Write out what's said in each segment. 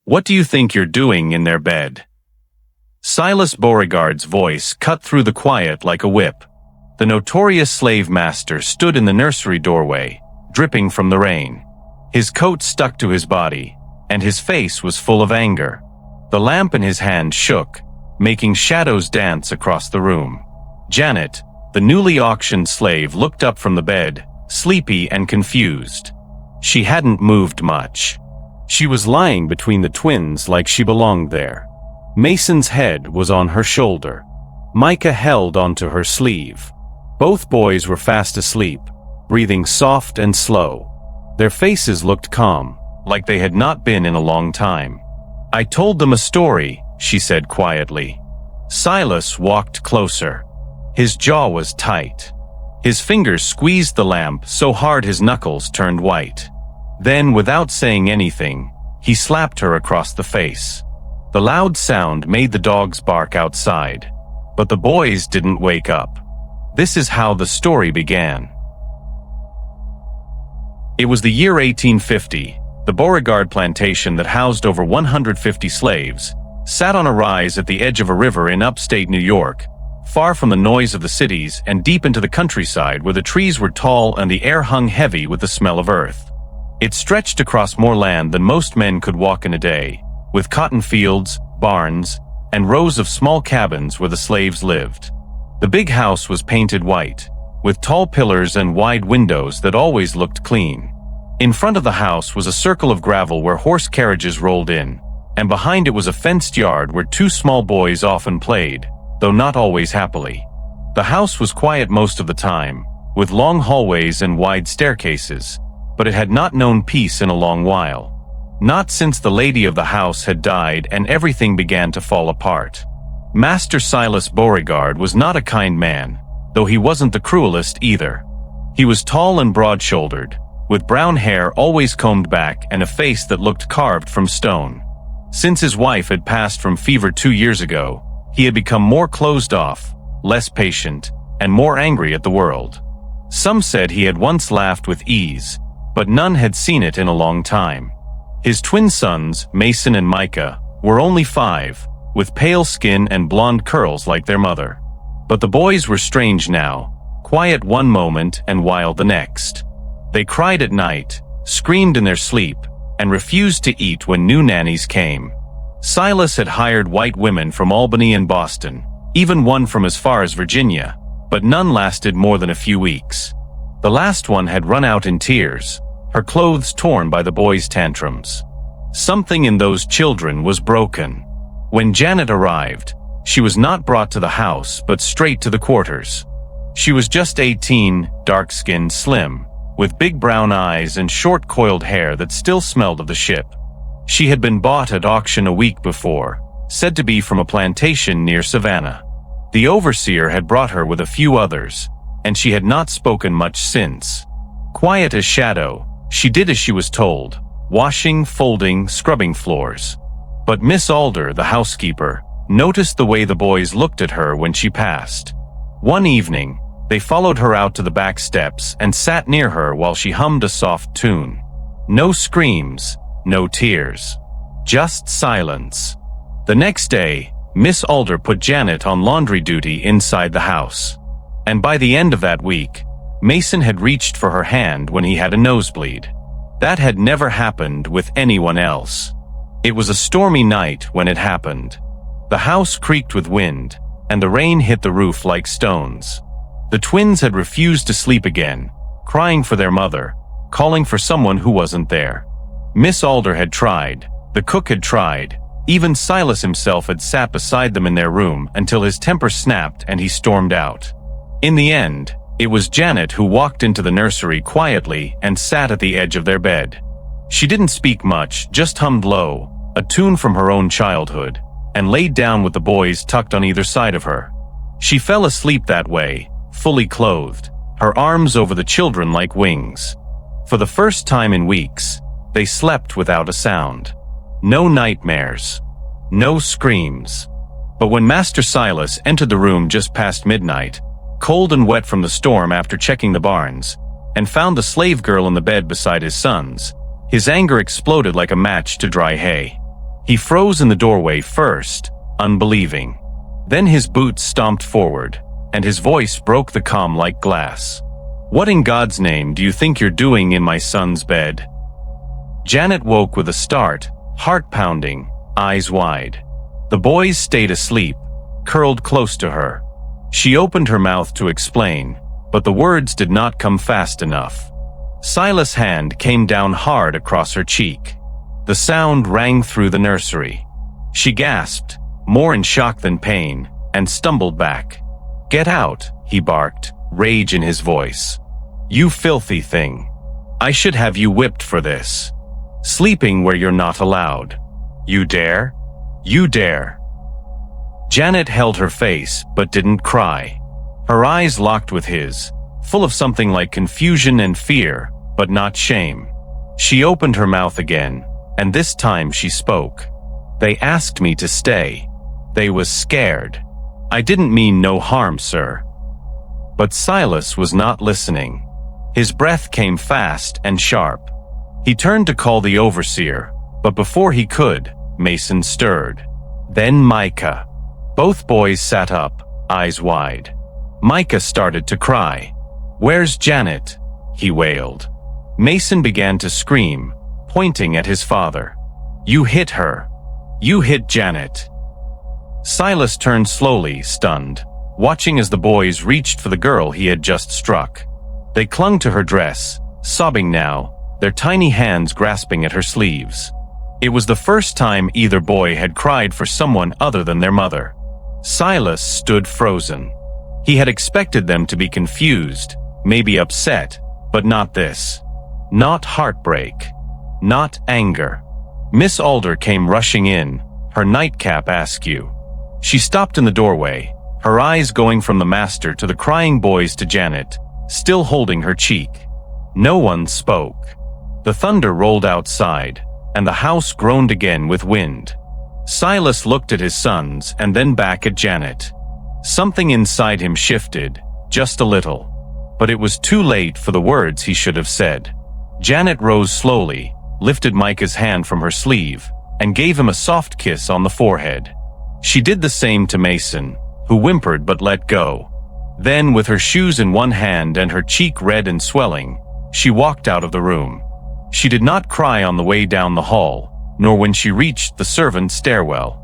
What do you think you're doing in their bed?" Silas Beauregard's voice cut through the quiet like a whip. The notorious slave master stood in the nursery doorway, dripping from the rain. His coat stuck to his body, and his face was full of anger. The lamp in his hand shook, making shadows dance across the room. Janet, the newly auctioned slave, looked up from the bed, sleepy and confused. She hadn't moved much. She was lying between the twins like she belonged there. Mason's head was on her shoulder. Micah held onto her sleeve. Both boys were fast asleep, breathing soft and slow. Their faces looked calm, like they had not been in a long time. "I told them a story," she said quietly. Silas walked closer. His jaw was tight. His fingers squeezed the lamp so hard his knuckles turned white. Then, without saying anything, he slapped her across the face. The loud sound made the dogs bark outside, but the boys didn't wake up. This is how the story began. It was the year 1850. The Beauregard plantation that housed over 150 slaves sat on a rise at the edge of a river in upstate New York, far from the noise of the cities and deep into the countryside where the trees were tall and the air hung heavy with the smell of earth. It stretched across more land than most men could walk in a day, with cotton fields, barns, and rows of small cabins where the slaves lived. The big house was painted white, with tall pillars and wide windows that always looked clean. In front of the house was a circle of gravel where horse carriages rolled in, and behind it was a fenced yard where two small boys often played, though not always happily. The house was quiet most of the time, with long hallways and wide staircases, but it had not known peace in a long while. Not since the lady of the house had died and everything began to fall apart. Master Silas Beauregard was not a kind man, though he wasn't the cruelest either. He was tall and broad-shouldered, with brown hair always combed back and a face that looked carved from stone. Since his wife had passed from fever 2 years ago, he had become more closed off, less patient, and more angry at the world. Some said he had once laughed with ease, but none had seen it in a long time. His twin sons, Mason and Micah, were only 5, with pale skin and blonde curls like their mother. But the boys were strange now, quiet one moment and wild the next. They cried at night, screamed in their sleep, and refused to eat when new nannies came. Silas had hired white women from Albany and Boston, even one from as far as Virginia, but none lasted more than a few weeks. The last one had run out in tears, her clothes torn by the boys' tantrums. Something in those children was broken. When Janet arrived, she was not brought to the house but straight to the quarters. She was just 18, dark-skinned, slim, with big brown eyes and short coiled hair that still smelled of the ship. She had been bought at auction a week before, said to be from a plantation near Savannah. The overseer had brought her with a few others, and she had not spoken much since. Quiet as shadow, she did as she was told, washing, folding, scrubbing floors. But Miss Alder, the housekeeper, noticed the way the boys looked at her when she passed. One evening, they followed her out to the back steps and sat near her while she hummed a soft tune. No screams, no tears. Just silence. The next day, Miss Alder put Janet on laundry duty inside the house. And by the end of that week, Mason had reached for her hand when he had a nosebleed. That had never happened with anyone else. It was a stormy night when it happened. The house creaked with wind, and the rain hit the roof like stones. The twins had refused to sleep again, crying for their mother, calling for someone who wasn't there. Miss Alder had tried, the cook had tried, even Silas himself had sat beside them in their room until his temper snapped and he stormed out. In the end, it was Janet who walked into the nursery quietly and sat at the edge of their bed. She didn't speak much, just hummed low, a tune from her own childhood, and laid down with the boys tucked on either side of her. She fell asleep that way, fully clothed, her arms over the children like wings. For the first time in weeks, they slept without a sound. No nightmares. No screams. But when Master Silas entered the room just past midnight, cold and wet from the storm after checking the barns, and found the slave girl in the bed beside his sons, his anger exploded like a match to dry hay. He froze in the doorway first, unbelieving. Then his boots stomped forward, and his voice broke the calm like glass. "What in God's name do you think you're doing in my son's bed?" Janet woke with a start, heart pounding, eyes wide. The boys stayed asleep, curled close to her. She opened her mouth to explain, but the words did not come fast enough. Silas' hand came down hard across her cheek. The sound rang through the nursery. She gasped, more in shock than pain, and stumbled back. "Get out," he barked, rage in his voice. "You filthy thing. I should have you whipped for this. Sleeping where you're not allowed. You dare? You dare." Janet held her face, but didn't cry. Her eyes locked with his, full of something like confusion and fear, but not shame. She opened her mouth again, and this time she spoke. "They asked me to stay. They was scared. I didn't mean no harm, sir." But Silas was not listening. His breath came fast and sharp. He turned to call the overseer, but before he could, Mason stirred. Then Micah. Both boys sat up, eyes wide. Micah started to cry. "Where's Janet?" he wailed. Mason began to scream, pointing at his father. "You hit her. You hit Janet." Silas turned slowly, stunned, watching as the boys reached for the girl he had just struck. They clung to her dress, sobbing now, their tiny hands grasping at her sleeves. It was the first time either boy had cried for someone other than their mother. Silas stood frozen. He had expected them to be confused, maybe upset, but not this. Not heartbreak. Not anger. Miss Alder came rushing in, her nightcap askew. She stopped in the doorway, her eyes going from the master to the crying boys to Janet, still holding her cheek. No one spoke. The thunder rolled outside, and the house groaned again with wind. Silas looked at his sons and then back at Janet. Something inside him shifted, just a little. But it was too late for the words he should have said. Janet rose slowly, lifted Micah's hand from her sleeve, and gave him a soft kiss on the forehead. She did the same to Mason, who whimpered but let go. Then, with her shoes in one hand and her cheek red and swelling, she walked out of the room. She did not cry on the way down the hall, nor when she reached the servants' stairwell.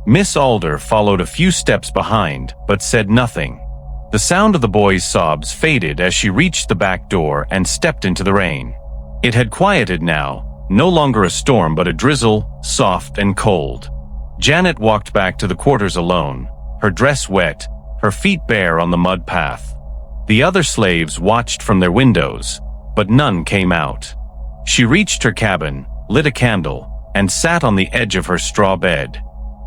Miss Alder followed a few steps behind, but said nothing. The sound of the boys' sobs faded as she reached the back door and stepped into the rain. It had quieted now, no longer a storm but a drizzle, soft and cold. Janet walked back to the quarters alone, her dress wet, her feet bare on the mud path. The other slaves watched from their windows, but none came out. She reached her cabin, lit a candle, and sat on the edge of her straw bed.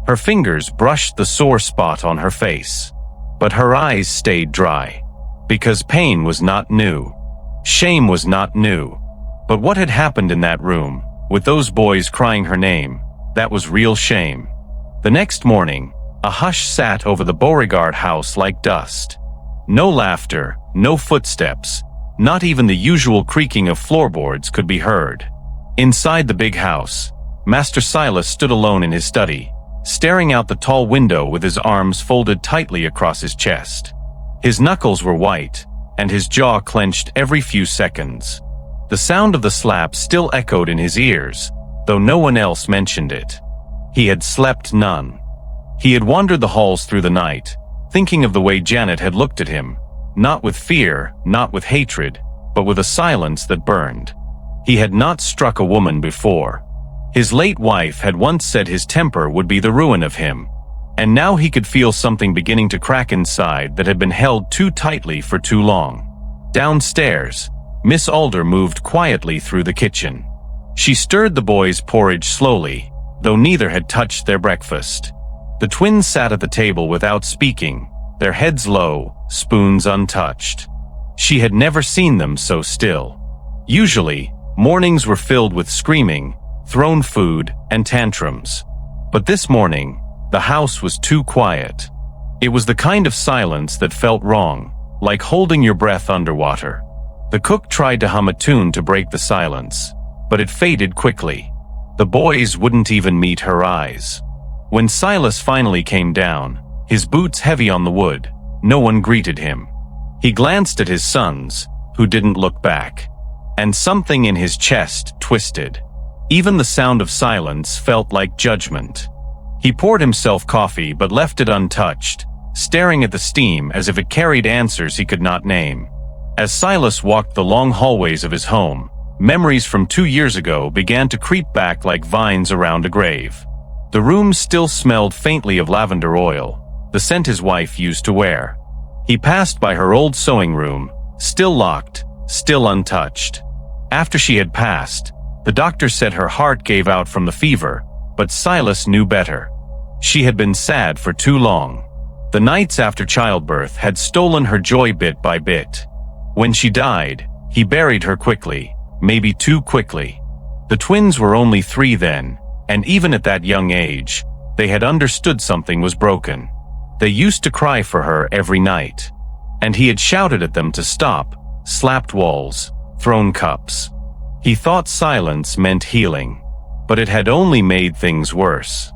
Her fingers brushed the sore spot on her face. But her eyes stayed dry. Because pain was not new. Shame was not new. But what had happened in that room, with those boys crying her name, that was real shame. The next morning, a hush sat over the Beauregard house like dust. No laughter, no footsteps, not even the usual creaking of floorboards could be heard. Inside the big house, Master Silas stood alone in his study, staring out the tall window with his arms folded tightly across his chest. His knuckles were white, and his jaw clenched every few seconds. The sound of the slap still echoed in his ears, though no one else mentioned it. He had slept none. He had wandered the halls through the night, thinking of the way Janet had looked at him, not with fear, not with hatred, but with a silence that burned. He had not struck a woman before. His late wife had once said his temper would be the ruin of him, and now he could feel something beginning to crack inside that had been held too tightly for too long. Downstairs, Miss Alder moved quietly through the kitchen. She stirred the boys' porridge slowly, though neither had touched their breakfast. The twins sat at the table without speaking, their heads low, spoons untouched. She had never seen them so still. Usually, mornings were filled with screaming, thrown food, and tantrums. But this morning, the house was too quiet. It was the kind of silence that felt wrong, like holding your breath underwater. The cook tried to hum a tune to break the silence, but it faded quickly. The boys wouldn't even meet her eyes. When Silas finally came down, his boots heavy on the wood, no one greeted him. He glanced at his sons, who didn't look back, and something in his chest twisted. Even the sound of silence felt like judgment. He poured himself coffee but left it untouched, staring at the steam as if it carried answers he could not name. As Silas walked the long hallways of his home, memories from 2 years ago began to creep back like vines around a grave. The room still smelled faintly of lavender oil, the scent his wife used to wear. He passed by her old sewing room, still locked, still untouched. After she had passed, the doctor said her heart gave out from the fever, but Silas knew better. She had been sad for too long. The nights after childbirth had stolen her joy bit by bit. When she died, he buried her quickly, maybe too quickly. The twins were only 3 then, and even at that young age, they had understood something was broken. They used to cry for her every night, and he had shouted at them to stop, slapped walls, thrown cups. He thought silence meant healing, but it had only made things worse.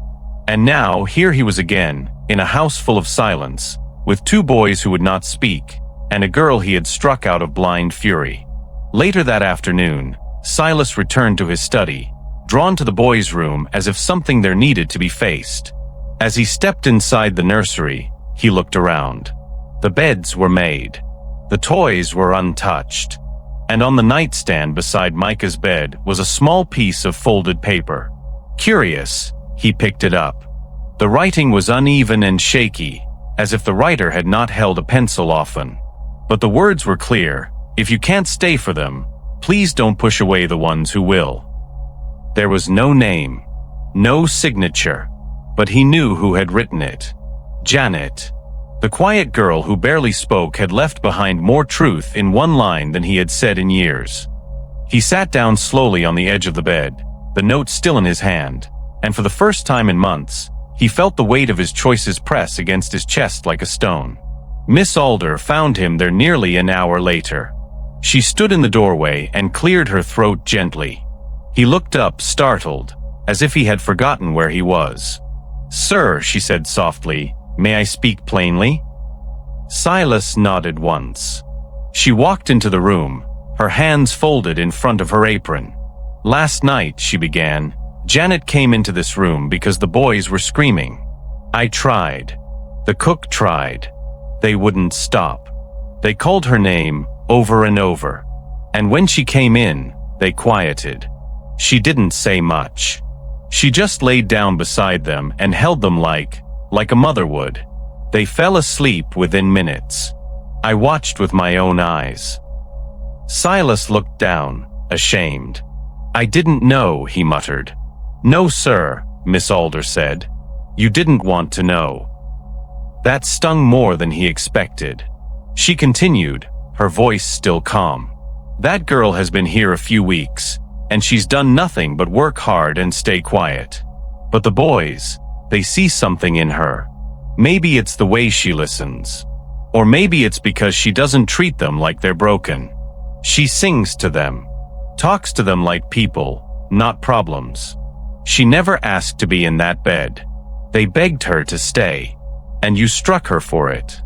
And now here he was again, in a house full of silence, with 2 boys who would not speak, and a girl he had struck out of blind fury. Later that afternoon, Silas returned to his study, drawn to the boys' room as if something there needed to be faced. As he stepped inside the nursery, he looked around. The beds were made. The toys were untouched. And on the nightstand beside Micah's bed was a small piece of folded paper. Curious, he picked it up. The writing was uneven and shaky, as if the writer had not held a pencil often. But the words were clear. If you can't stay for them, please don't push away the ones who will. There was no name, no signature, but he knew who had written it. Janet. The quiet girl who barely spoke had left behind more truth in one line than he had said in years. He sat down slowly on the edge of the bed, the note still in his hand, and for the first time in months, he felt the weight of his choices press against his chest like a stone. Miss Alder found him there nearly an hour later. She stood in the doorway and cleared her throat gently. He looked up, startled, as if he had forgotten where he was. "Sir," she said softly, "may I speak plainly?" Silas nodded once. She walked into the room, her hands folded in front of her apron. "Last night," she began, "Janet came into this room because the boys were screaming. I tried. The cook tried. They wouldn't stop. They called her name over and over. And when she came in, they quieted. She didn't say much. She just laid down beside them and held them like a mother would. They fell asleep within minutes. I watched with my own eyes." Silas looked down, ashamed. "I didn't know," he muttered. "No, sir," Miss Alder said. "You didn't want to know." That stung more than he expected. She continued, her voice still calm. "That girl has been here a few weeks, and she's done nothing but work hard and stay quiet. But the boys, they see something in her. Maybe it's the way she listens. Or maybe it's because she doesn't treat them like they're broken. She sings to them, talks to them like people, not problems. She never asked to be in that bed. They begged her to stay, and you struck her for it."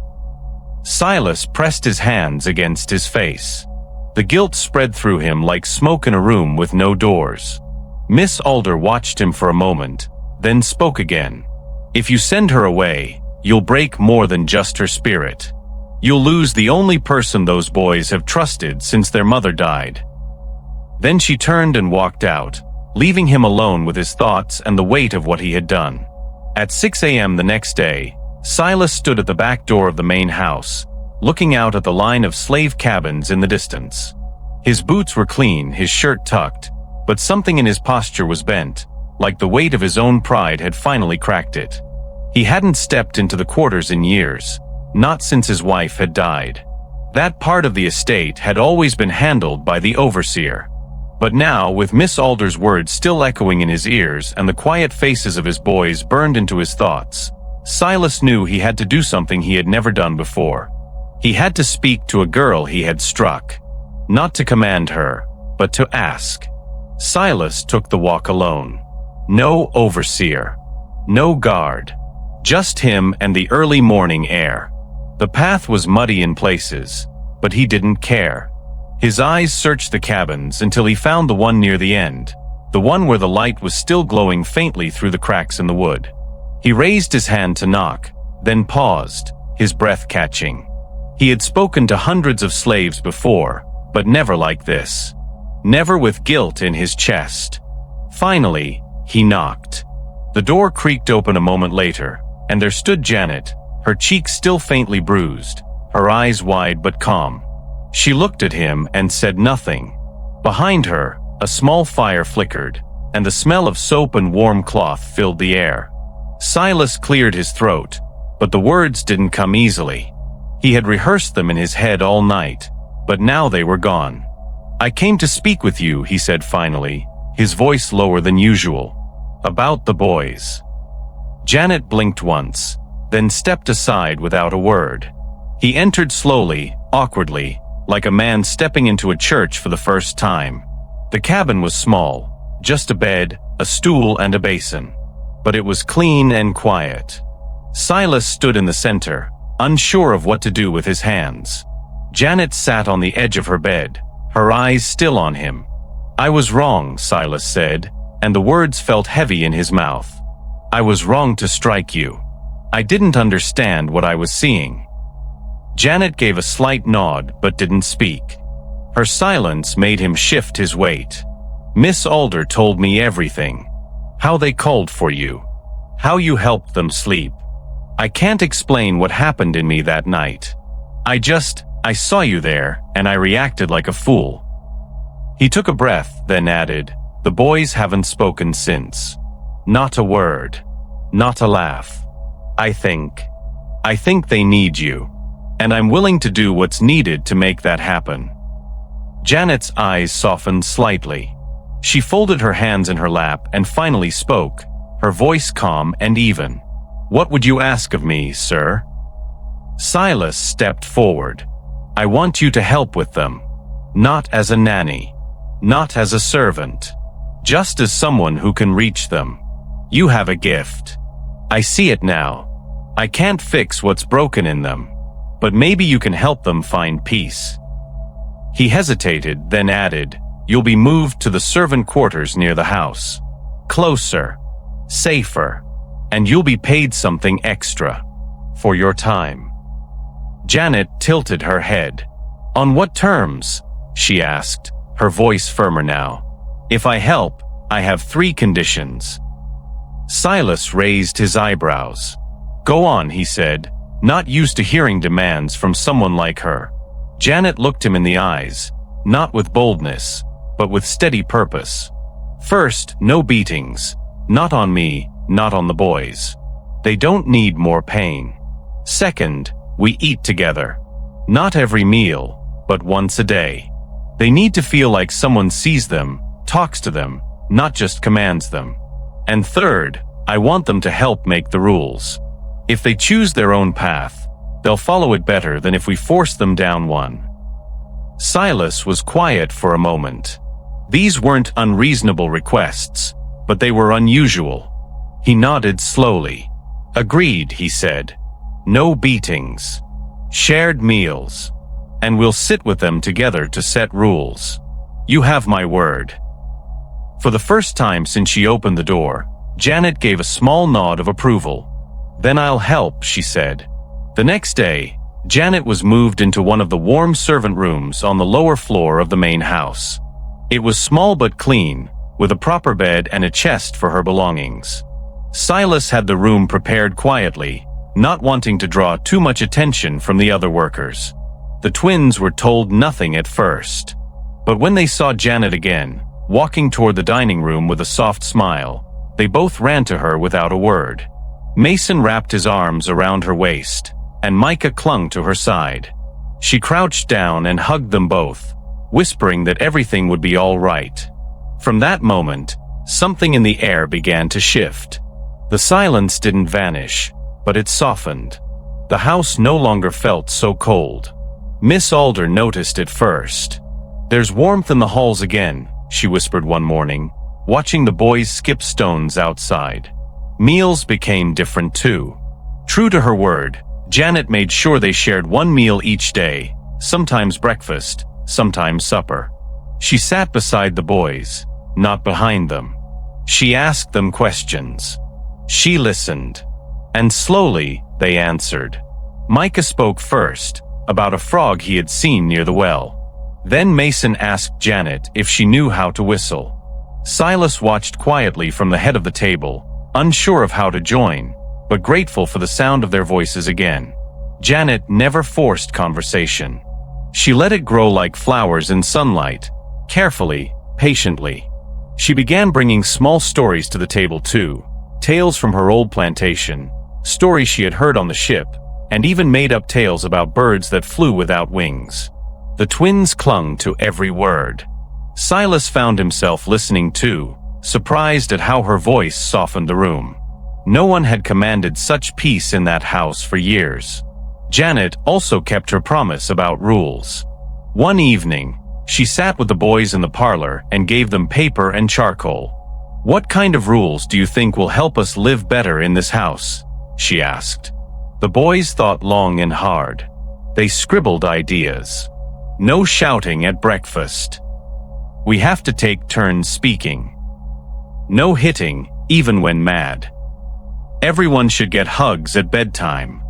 Silas pressed his hands against his face. The guilt spread through him like smoke in a room with no doors. Miss Alder watched him for a moment, then spoke again. "If you send her away, you'll break more than just her spirit. You'll lose the only person those boys have trusted since their mother died." Then she turned and walked out, leaving him alone with his thoughts and the weight of what he had done. At 6 a.m. the next day, Silas stood at the back door of the main house, looking out at the line of slave cabins in the distance. His boots were clean, his shirt tucked, but something in his posture was bent, like the weight of his own pride had finally cracked it. He hadn't stepped into the quarters in years, not since his wife had died. That part of the estate had always been handled by the overseer. But now, with Miss Alder's words still echoing in his ears and the quiet faces of his boys burned into his thoughts, Silas knew he had to do something he had never done before. He had to speak to a girl he had struck. Not to command her, but to ask. Silas took the walk alone. No overseer. No guard. Just him and the early morning air. The path was muddy in places, but he didn't care. His eyes searched the cabins until he found the one near the end, the one where the light was still glowing faintly through the cracks in the wood. He raised his hand to knock, then paused, his breath catching. He had spoken to hundreds of slaves before, but never like this. Never with guilt in his chest. Finally, he knocked. The door creaked open a moment later, and there stood Janet, her cheeks still faintly bruised, her eyes wide but calm. She looked at him and said nothing. Behind her, a small fire flickered, and the smell of soap and warm cloth filled the air. Silas cleared his throat, but the words didn't come easily. He had rehearsed them in his head all night, but now they were gone. "I came to speak with you," he said finally, his voice lower than usual. "About the boys." Janet blinked once, then stepped aside without a word. He entered slowly, awkwardly, like a man stepping into a church for the first time. The cabin was small, just a bed, a stool, and a basin. But it was clean and quiet. Silas stood in the center, unsure of what to do with his hands. Janet sat on the edge of her bed, her eyes still on him. "I was wrong," Silas said, and the words felt heavy in his mouth. "I was wrong to strike you. I didn't understand what I was seeing." Janet gave a slight nod but didn't speak. Her silence made him shift his weight. "Miss Alder told me everything. How they called for you. How you helped them sleep. I can't explain what happened in me that night. I saw you there, and I reacted like a fool." He took a breath, then added, "The boys haven't spoken since. Not a word. Not a laugh. I think they need you. And I'm willing to do what's needed to make that happen." Janet's eyes softened slightly. She folded her hands in her lap and finally spoke, her voice calm and even. "What would you ask of me, sir?" Silas stepped forward. "I want you to help with them. Not as a nanny. Not as a servant. Just as someone who can reach them. You have a gift. I see it now. I can't fix what's broken in them. But maybe you can help them find peace." He hesitated, then added, "You'll be moved to the servant quarters near the house. Closer. Safer. And you'll be paid something extra. For your time." Janet tilted her head. "On what terms?" she asked, her voice firmer now. "If I help, I have 3 conditions." Silas raised his eyebrows. "Go on," he said, not used to hearing demands from someone like her. Janet looked him in the eyes, not with boldness, but with steady purpose. "First, no beatings. Not on me, not on the boys. They don't need more pain. Second, we eat together. Not every meal, but once a day. They need to feel like someone sees them, talks to them, not just commands them. And third, I want them to help make the rules. If they choose their own path, they'll follow it better than if we force them down one." Silas was quiet for a moment. These weren't unreasonable requests, but they were unusual. He nodded slowly. "Agreed," he said. "No beatings. Shared meals. And we'll sit with them together to set rules. You have my word." For the first time since she opened the door, Janet gave a small nod of approval. "Then I'll help," she said. The next day, Janet was moved into one of the warm servant rooms on the lower floor of the main house. It was small but clean, with a proper bed and a chest for her belongings. Silas had the room prepared quietly, not wanting to draw too much attention from the other workers. The twins were told nothing at first. But when they saw Janet again, walking toward the dining room with a soft smile, they both ran to her without a word. Mason wrapped his arms around her waist, and Micah clung to her side. She crouched down and hugged them both, whispering that everything would be all right. From that moment, something in the air began to shift. The silence didn't vanish, but it softened. The house no longer felt so cold. Miss Alder noticed it first. "There's warmth in the halls again," she whispered one morning, watching the boys skip stones outside. Meals became different too. True to her word, Janet made sure they shared one meal each day, sometimes breakfast, sometimes supper. She sat beside the boys, not behind them. She asked them questions. She listened. And slowly, they answered. Micah spoke first, about a frog he had seen near the well. Then Mason asked Janet if she knew how to whistle. Silas watched quietly from the head of the table, unsure of how to join, but grateful for the sound of their voices again. Janet never forced conversation. She let it grow like flowers in sunlight, carefully, patiently. She began bringing small stories to the table too, tales from her old plantation, stories she had heard on the ship, and even made up tales about birds that flew without wings. The twins clung to every word. Silas found himself listening too, surprised at how her voice softened the room. No one had commanded such peace in that house for years. Janet also kept her promise about rules. One evening, she sat with the boys in the parlor and gave them paper and charcoal. "What kind of rules do you think will help us live better in this house?" she asked. The boys thought long and hard. They scribbled ideas. No shouting at breakfast. We have to take turns speaking. No hitting, even when mad. Everyone should get hugs at bedtime.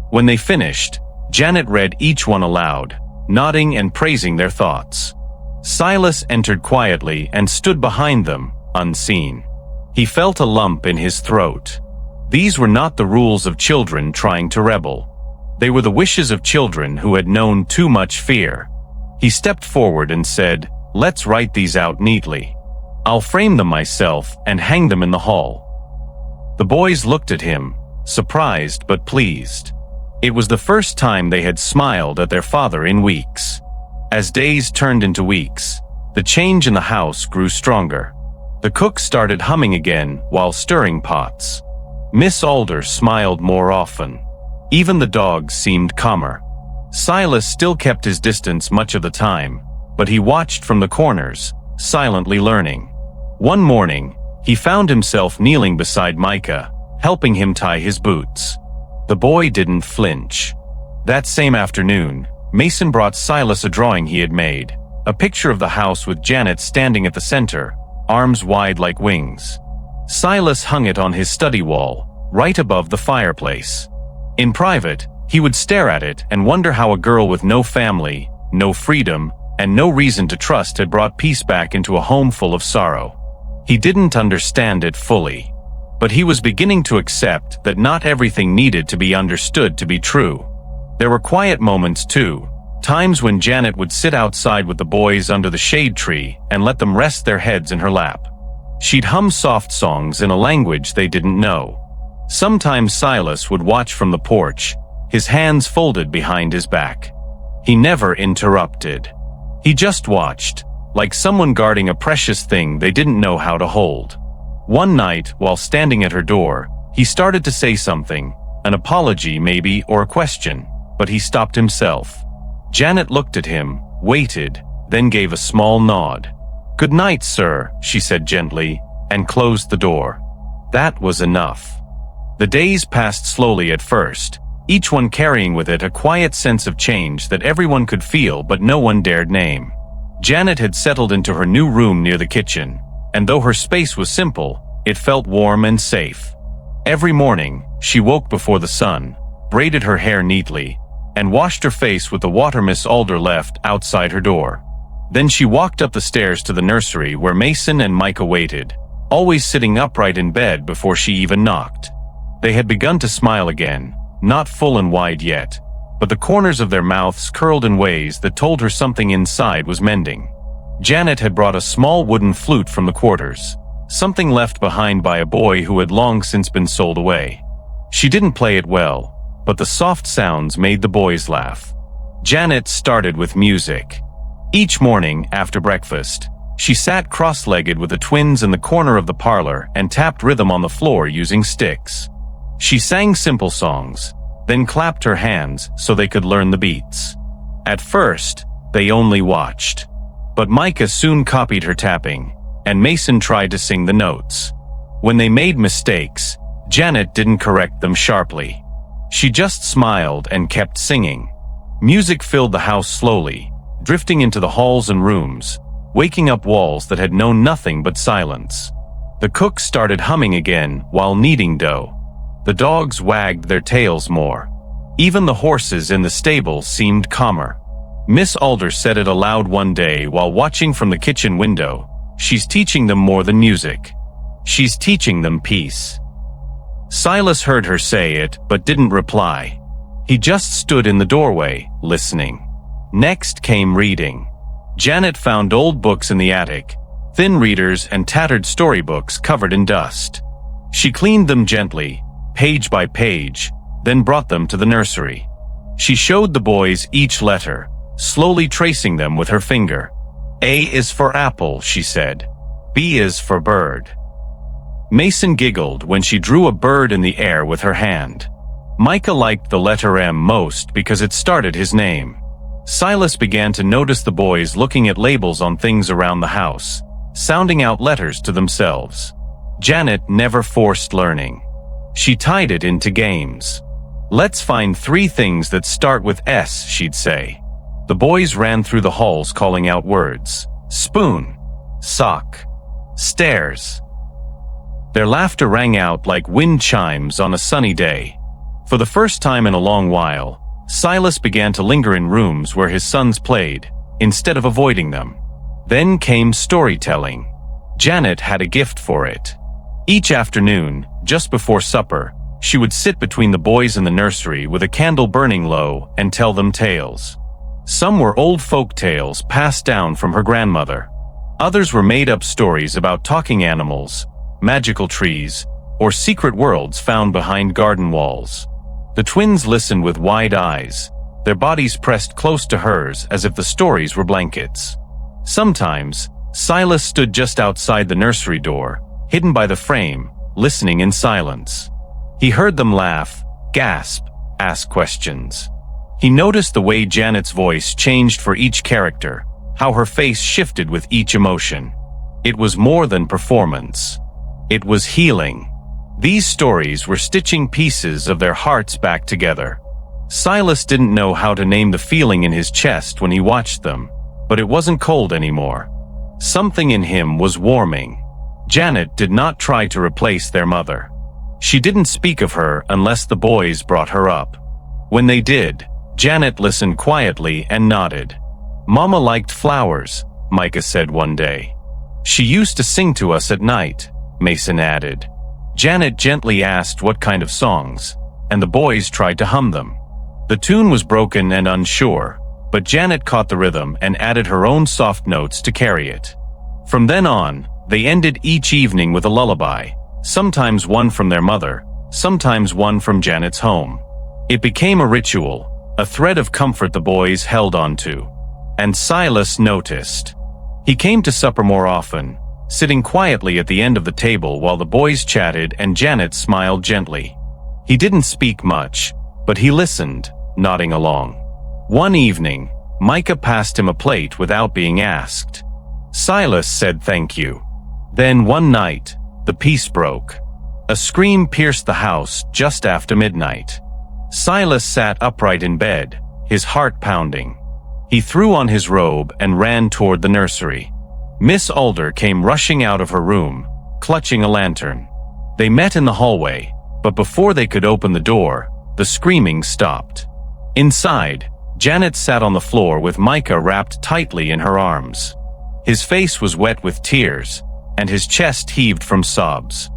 When they finished, Janet read each one aloud, nodding and praising their thoughts. Silas entered quietly and stood behind them, unseen. He felt a lump in his throat. These were not the rules of children trying to rebel. They were the wishes of children who had known too much fear. He stepped forward and said, "Let's write these out neatly. I'll frame them myself and hang them in the hall." The boys looked at him, surprised but pleased. It was the first time they had smiled at their father in weeks. As days turned into weeks, the change in the house grew stronger. The cook started humming again while stirring pots. Miss Alder smiled more often. Even the dogs seemed calmer. Silas still kept his distance much of the time, but he watched from the corners, silently learning. One morning, he found himself kneeling beside Micah, helping him tie his boots. The boy didn't flinch. That same afternoon, Mason brought Silas a drawing he had made, a picture of the house with Janet standing at the center, arms wide like wings. Silas hung it on his study wall, right above the fireplace. In private, he would stare at it and wonder how a girl with no family, no freedom, and no reason to trust had brought peace back into a home full of sorrow. He didn't understand it fully, but he was beginning to accept that not everything needed to be understood to be true. There were quiet moments too, times when Janet would sit outside with the boys under the shade tree and let them rest their heads in her lap. She'd hum soft songs in a language they didn't know. Sometimes Silas would watch from the porch, his hands folded behind his back. He never interrupted. He just watched, like someone guarding a precious thing they didn't know how to hold. One night, while standing at her door, he started to say something, an apology maybe, or a question, but he stopped himself. Janet looked at him, waited, then gave a small nod. "Good night, sir," she said gently, and closed the door. That was enough. The days passed slowly at first, each one carrying with it a quiet sense of change that everyone could feel but no one dared name. Janet had settled into her new room near the kitchen, and though her space was simple, it felt warm and safe. Every morning, she woke before the sun, braided her hair neatly, and washed her face with the water Miss Alder left outside her door. Then she walked up the stairs to the nursery where Mason and Micah waited, always sitting upright in bed before she even knocked. They had begun to smile again, not full and wide yet, but the corners of their mouths curled in ways that told her something inside was mending. Janet had brought a small wooden flute from the quarters, something left behind by a boy who had long since been sold away. She didn't play it well, but the soft sounds made the boys laugh. Janet started with music. Each morning, after breakfast, she sat cross-legged with the twins in the corner of the parlor and tapped rhythm on the floor using sticks. She sang simple songs, then clapped her hands so they could learn the beats. At first, they only watched. But Micah soon copied her tapping, and Mason tried to sing the notes. When they made mistakes, Janet didn't correct them sharply. She just smiled and kept singing. Music filled the house slowly, drifting into the halls and rooms, waking up walls that had known nothing but silence. The cook started humming again while kneading dough. The dogs wagged their tails more. Even the horses in the stable seemed calmer. Miss Alder said it aloud one day while watching from the kitchen window. "She's teaching them more than music. She's teaching them peace." Silas heard her say it, but didn't reply. He just stood in the doorway, listening. Next came reading. Janet found old books in the attic, thin readers and tattered storybooks covered in dust. She cleaned them gently, page by page, then brought them to the nursery. She showed the boys each letter, slowly tracing them with her finger. "A is for apple," she said. "B is for bird." Mason giggled when she drew a bird in the air with her hand. Micah liked the letter M most because it started his name. Silas began to notice the boys looking at labels on things around the house, sounding out letters to themselves. Janet never forced learning. She tied it into games. "Let's find 3 things that start with S," she'd say. The boys ran through the halls calling out words. Spoon, sock, stairs. Their laughter rang out like wind chimes on a sunny day. For the first time in a long while, Silas began to linger in rooms where his sons played, instead of avoiding them. Then came storytelling. Janet had a gift for it. Each afternoon, just before supper, she would sit between the boys in the nursery with a candle burning low and tell them tales. Some were old folk tales passed down from her grandmother. Others were made-up stories about talking animals, magical trees, or secret worlds found behind garden walls. The twins listened with wide eyes, their bodies pressed close to hers as if the stories were blankets. Sometimes, Silas stood just outside the nursery door, hidden by the frame, listening in silence. He heard them laugh, gasp, ask questions. He noticed the way Janet's voice changed for each character, how her face shifted with each emotion. It was more than performance. It was healing. These stories were stitching pieces of their hearts back together. Silas didn't know how to name the feeling in his chest when he watched them, but it wasn't cold anymore. Something in him was warming. Janet did not try to replace their mother. She didn't speak of her unless the boys brought her up. When they did, Janet listened quietly and nodded. "Mama liked flowers," Micah said one day. "She used to sing to us at night," Mason added. Janet gently asked what kind of songs, and the boys tried to hum them. The tune was broken and unsure, but Janet caught the rhythm and added her own soft notes to carry it. From then on, they ended each evening with a lullaby, sometimes one from their mother, sometimes one from Janet's home. It became a ritual, a thread of comfort the boys held onto. And Silas noticed. He came to supper more often, sitting quietly at the end of the table while the boys chatted and Janet smiled gently. He didn't speak much, but he listened, nodding along. One evening, Micah passed him a plate without being asked. Silas said thank you. Then one night, the peace broke. A scream pierced the house just after midnight. Silas sat upright in bed, his heart pounding. He threw on his robe and ran toward the nursery. Miss Alder came rushing out of her room, clutching a lantern. They met in the hallway, but before they could open the door, the screaming stopped. Inside, Janet sat on the floor with Micah wrapped tightly in her arms. His face was wet with tears, and his chest heaved from sobs.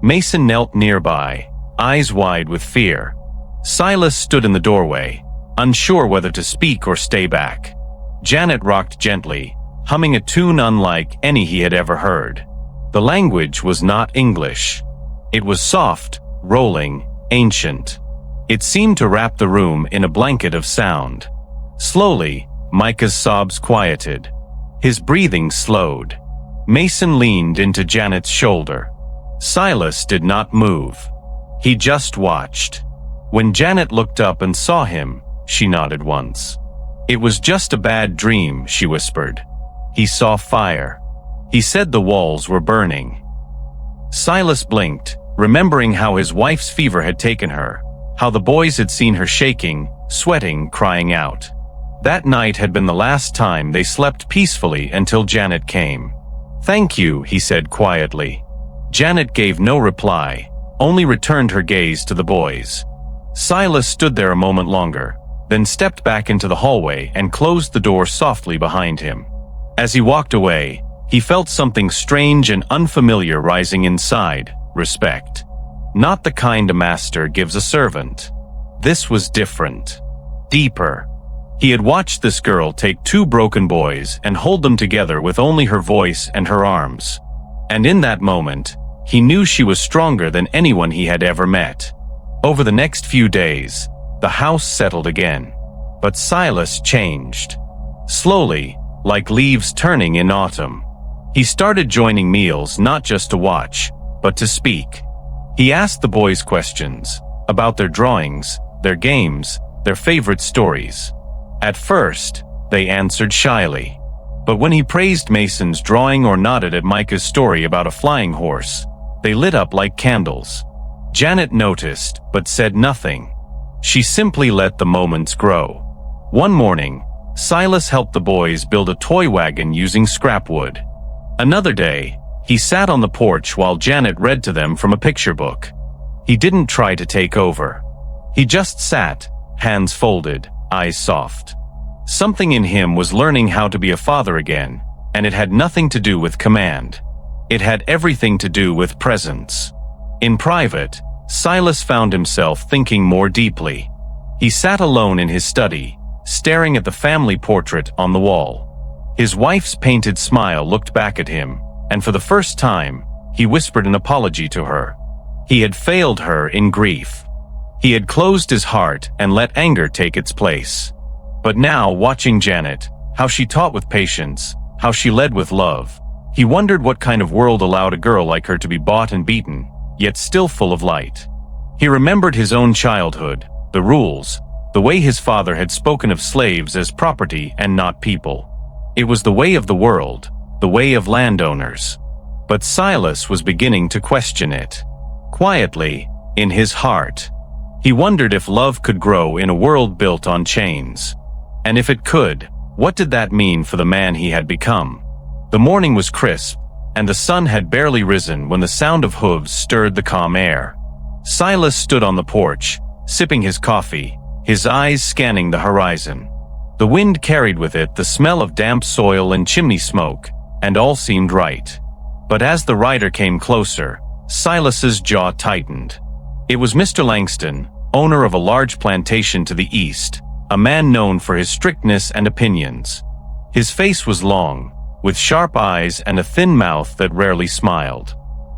Mason knelt nearby, eyes wide with fear. Silas stood in the doorway, unsure whether to speak or stay back. Janet rocked gently, humming a tune unlike any he had ever heard. The language was not English. It was soft, rolling, ancient. It seemed to wrap the room in a blanket of sound. Slowly, Micah's sobs quieted. His breathing slowed. Mason leaned into Janet's shoulder. Silas did not move. He just watched. When Janet looked up and saw him, she nodded once. "It was just a bad dream," she whispered. He saw fire. He said the walls were burning. Silas blinked, remembering how his wife's fever had taken her, how the boys had seen her shaking, sweating, crying out. That night had been the last time they slept peacefully until Janet came. "Thank you," he said quietly. Janet gave no reply, only returned her gaze to the boys. Silas stood there a moment longer, then stepped back into the hallway and closed the door softly behind him. As he walked away, he felt something strange and unfamiliar rising inside: respect. Not the kind a master gives a servant. This was different. Deeper. He had watched this girl take two broken boys and hold them together with only her voice and her arms. And in that moment, he knew she was stronger than anyone he had ever met. Over the next few days, the house settled again. But Silas changed. Slowly, like leaves turning in autumn. He started joining meals not just to watch, but to speak. He asked the boys questions about their drawings, their games, their favorite stories. At first, they answered shyly. But when he praised Mason's drawing or nodded at Micah's story about a flying horse, they lit up like candles. Janet noticed, but said nothing. She simply let the moments grow. One morning, Silas helped the boys build a toy wagon using scrap wood. Another day, he sat on the porch while Janet read to them from a picture book. He didn't try to take over. He just sat, hands folded, eyes soft. Something in him was learning how to be a father again, and it had nothing to do with command. It had everything to do with presence. In private, Silas found himself thinking more deeply. He sat alone in his study, staring at the family portrait on the wall. His wife's painted smile looked back at him, and for the first time, he whispered an apology to her. He had failed her in grief. He had closed his heart and let anger take its place. But now, watching Janet, how she taught with patience, how she led with love, he wondered what kind of world allowed a girl like her to be bought and beaten, yet still full of light. He remembered his own childhood, the rules, the way his father had spoken of slaves as property and not people. It was the way of the world, the way of landowners. But Silas was beginning to question it. Quietly, in his heart, he wondered if love could grow in a world built on chains. And if it could, what did that mean for the man he had become? The morning was crisp, and the sun had barely risen when the sound of hooves stirred the calm air. Silas stood on the porch, sipping his coffee, his eyes scanning the horizon. The wind carried with it the smell of damp soil and chimney smoke, and all seemed right. But as the rider came closer, Silas's jaw tightened. It was Mr. Langston, owner of a large plantation to the east, a man known for his strictness and opinions. His face was long, with sharp eyes and a thin mouth that rarely smiled.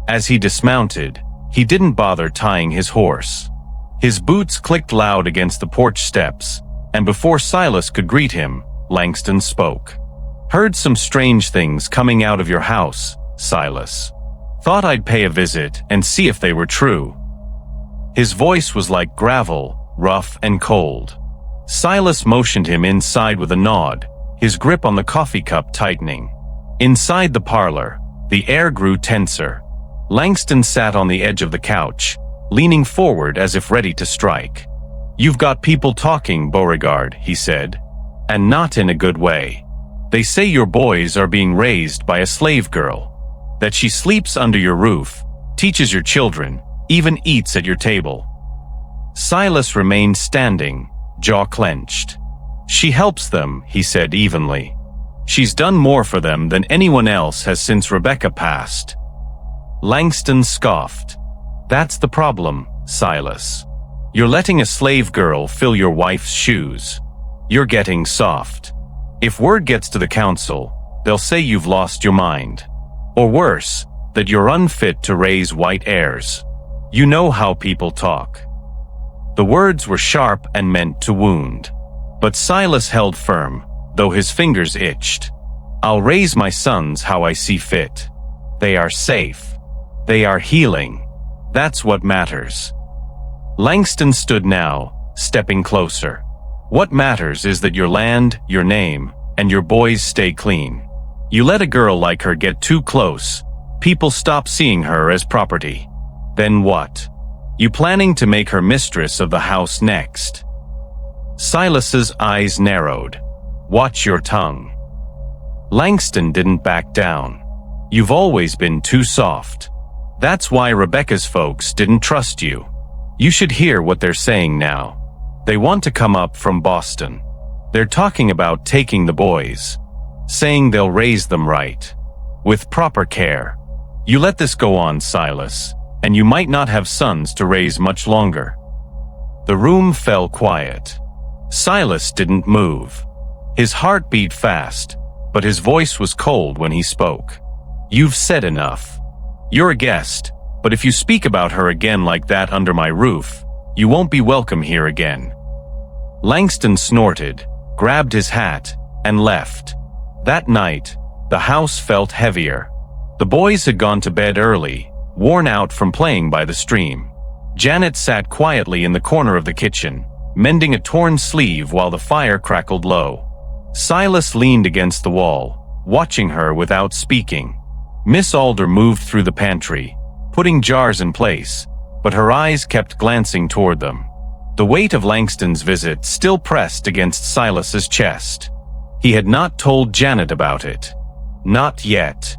As he dismounted, he didn't bother tying his horse. His boots clicked loud against the porch steps, and before Silas could greet him, Langston spoke. "Heard some strange things coming out of your house, Silas. Thought I'd pay a visit and see if they were true." His voice was like gravel, rough and cold. Silas motioned him inside with a nod, his grip on the coffee cup tightening. Inside the parlor, the air grew tenser. Langston sat on the edge of the couch, leaning forward as if ready to strike. "You've got people talking, Beauregard," he said, "and not in a good way. They say your boys are being raised by a slave girl, that she sleeps under your roof, teaches your children, even eats at your table." Silas remained standing, jaw clenched. "She helps them," he said evenly. "She's done more for them than anyone else has since Rebecca passed." Langston scoffed. "That's the problem, Silas. You're letting a slave girl fill your wife's shoes. You're getting soft. If word gets to the council, they'll say you've lost your mind. Or worse, that you're unfit to raise white heirs. You know how people talk." The words were sharp and meant to wound. But Silas held firm, though his fingers itched. "I'll raise my sons how I see fit. They are safe. They are healing. That's what matters." Langston stood now, stepping closer. "What matters is that your land, your name, and your boys stay clean. You let a girl like her get too close, people stop seeing her as property. Then what? You planning to make her mistress of the house next?" Silas's eyes narrowed. "Watch your tongue." Langston didn't back down. "You've always been too soft. That's why Rebecca's folks didn't trust you. You should hear what they're saying now. They want to come up from Boston. They're talking about taking the boys, saying they'll raise them right, with proper care. You let this go on, Silas, and you might not have sons to raise much longer." The room fell quiet. Silas didn't move. His heart beat fast, but his voice was cold when he spoke. "You've said enough. You're a guest, but if you speak about her again like that under my roof, you won't be welcome here again." Langston snorted, grabbed his hat, and left. That night, the house felt heavier. The boys had gone to bed early, worn out from playing by the stream. Janet sat quietly in the corner of the kitchen, mending a torn sleeve while the fire crackled low. Silas leaned against the wall, watching her without speaking. Miss Alder moved through the pantry, putting jars in place, but her eyes kept glancing toward them. The weight of Langston's visit still pressed against Silas's chest. He had not told Janet about it. Not yet.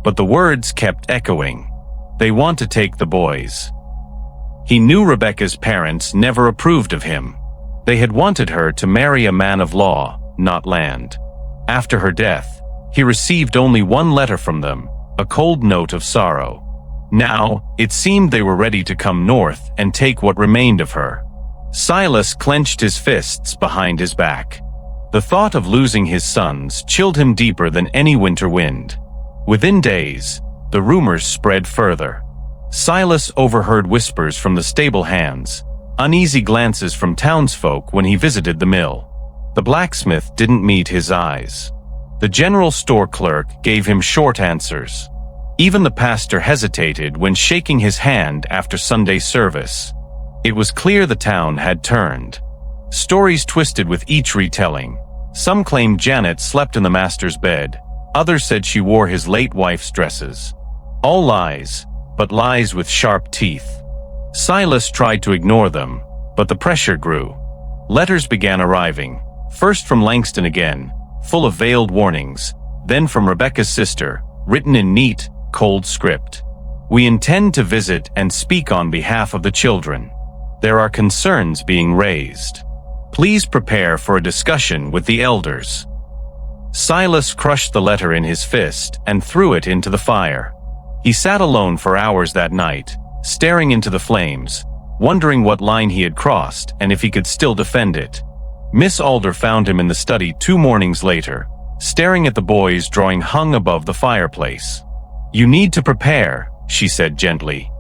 But the words kept echoing. They want to take the boys. He knew Rebecca's parents never approved of him. They had wanted her to marry a man of law, not land. After her death, he received only one letter from them, a cold note of sorrow. Now, it seemed they were ready to come north and take what remained of her. Silas clenched his fists behind his back. The thought of losing his sons chilled him deeper than any winter wind. Within days, the rumors spread further. Silas overheard whispers from the stable hands, uneasy glances from townsfolk when he visited the mill. The blacksmith didn't meet his eyes. The general store clerk gave him short answers. Even the pastor hesitated when shaking his hand after Sunday service. It was clear the town had turned. Stories twisted with each retelling. Some claimed Janet slept in the master's bed. Others said she wore his late wife's dresses. All lies, but lies with sharp teeth. Silas tried to ignore them, but the pressure grew. Letters began arriving, first from Langston again, full of veiled warnings, then from Rebecca's sister, written in neat, cold script. "We intend to visit and speak on behalf of the children. There are concerns being raised. Please prepare for a discussion with the elders." Silas crushed the letter in his fist and threw it into the fire. He sat alone for hours that night, staring into the flames, wondering what line he had crossed and if he could still defend it. Miss Alder found him in the study 2 mornings later, staring at the boys' drawing hung above the fireplace. "You need to prepare," she said gently.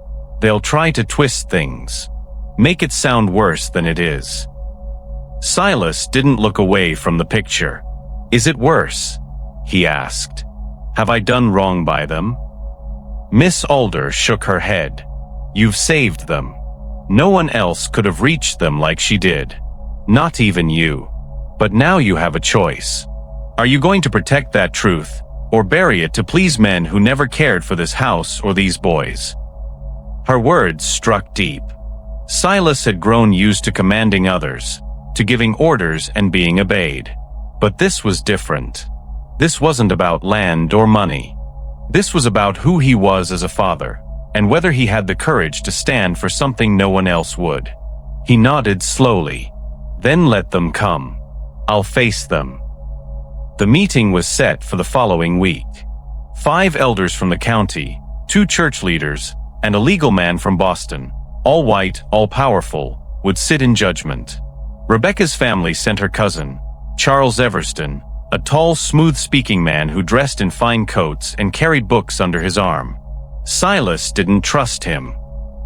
"They'll try to twist things. Make it sound worse than it is." Silas didn't look away from the picture. "Is it worse?" he asked. "Have I done wrong by them?" Miss Alder shook her head. "You've saved them. No one else could have reached them like she did. Not even you. But now you have a choice. Are you going to protect that truth, or bury it to please men who never cared for this house or these boys?" Her words struck deep. Silas had grown used to commanding others, to giving orders and being obeyed. But this was different. This wasn't about land or money. This was about who he was as a father, and whether he had the courage to stand for something no one else would. He nodded slowly. "Then let them come. I'll face them." The meeting was set for the following week. 5 elders from the county, 2 church leaders, and a legal man from Boston, all white, all powerful, would sit in judgment. Rebecca's family sent her cousin, Charles Everston, a tall, smooth-speaking man who dressed in fine coats and carried books under his arm. Silas didn't trust him.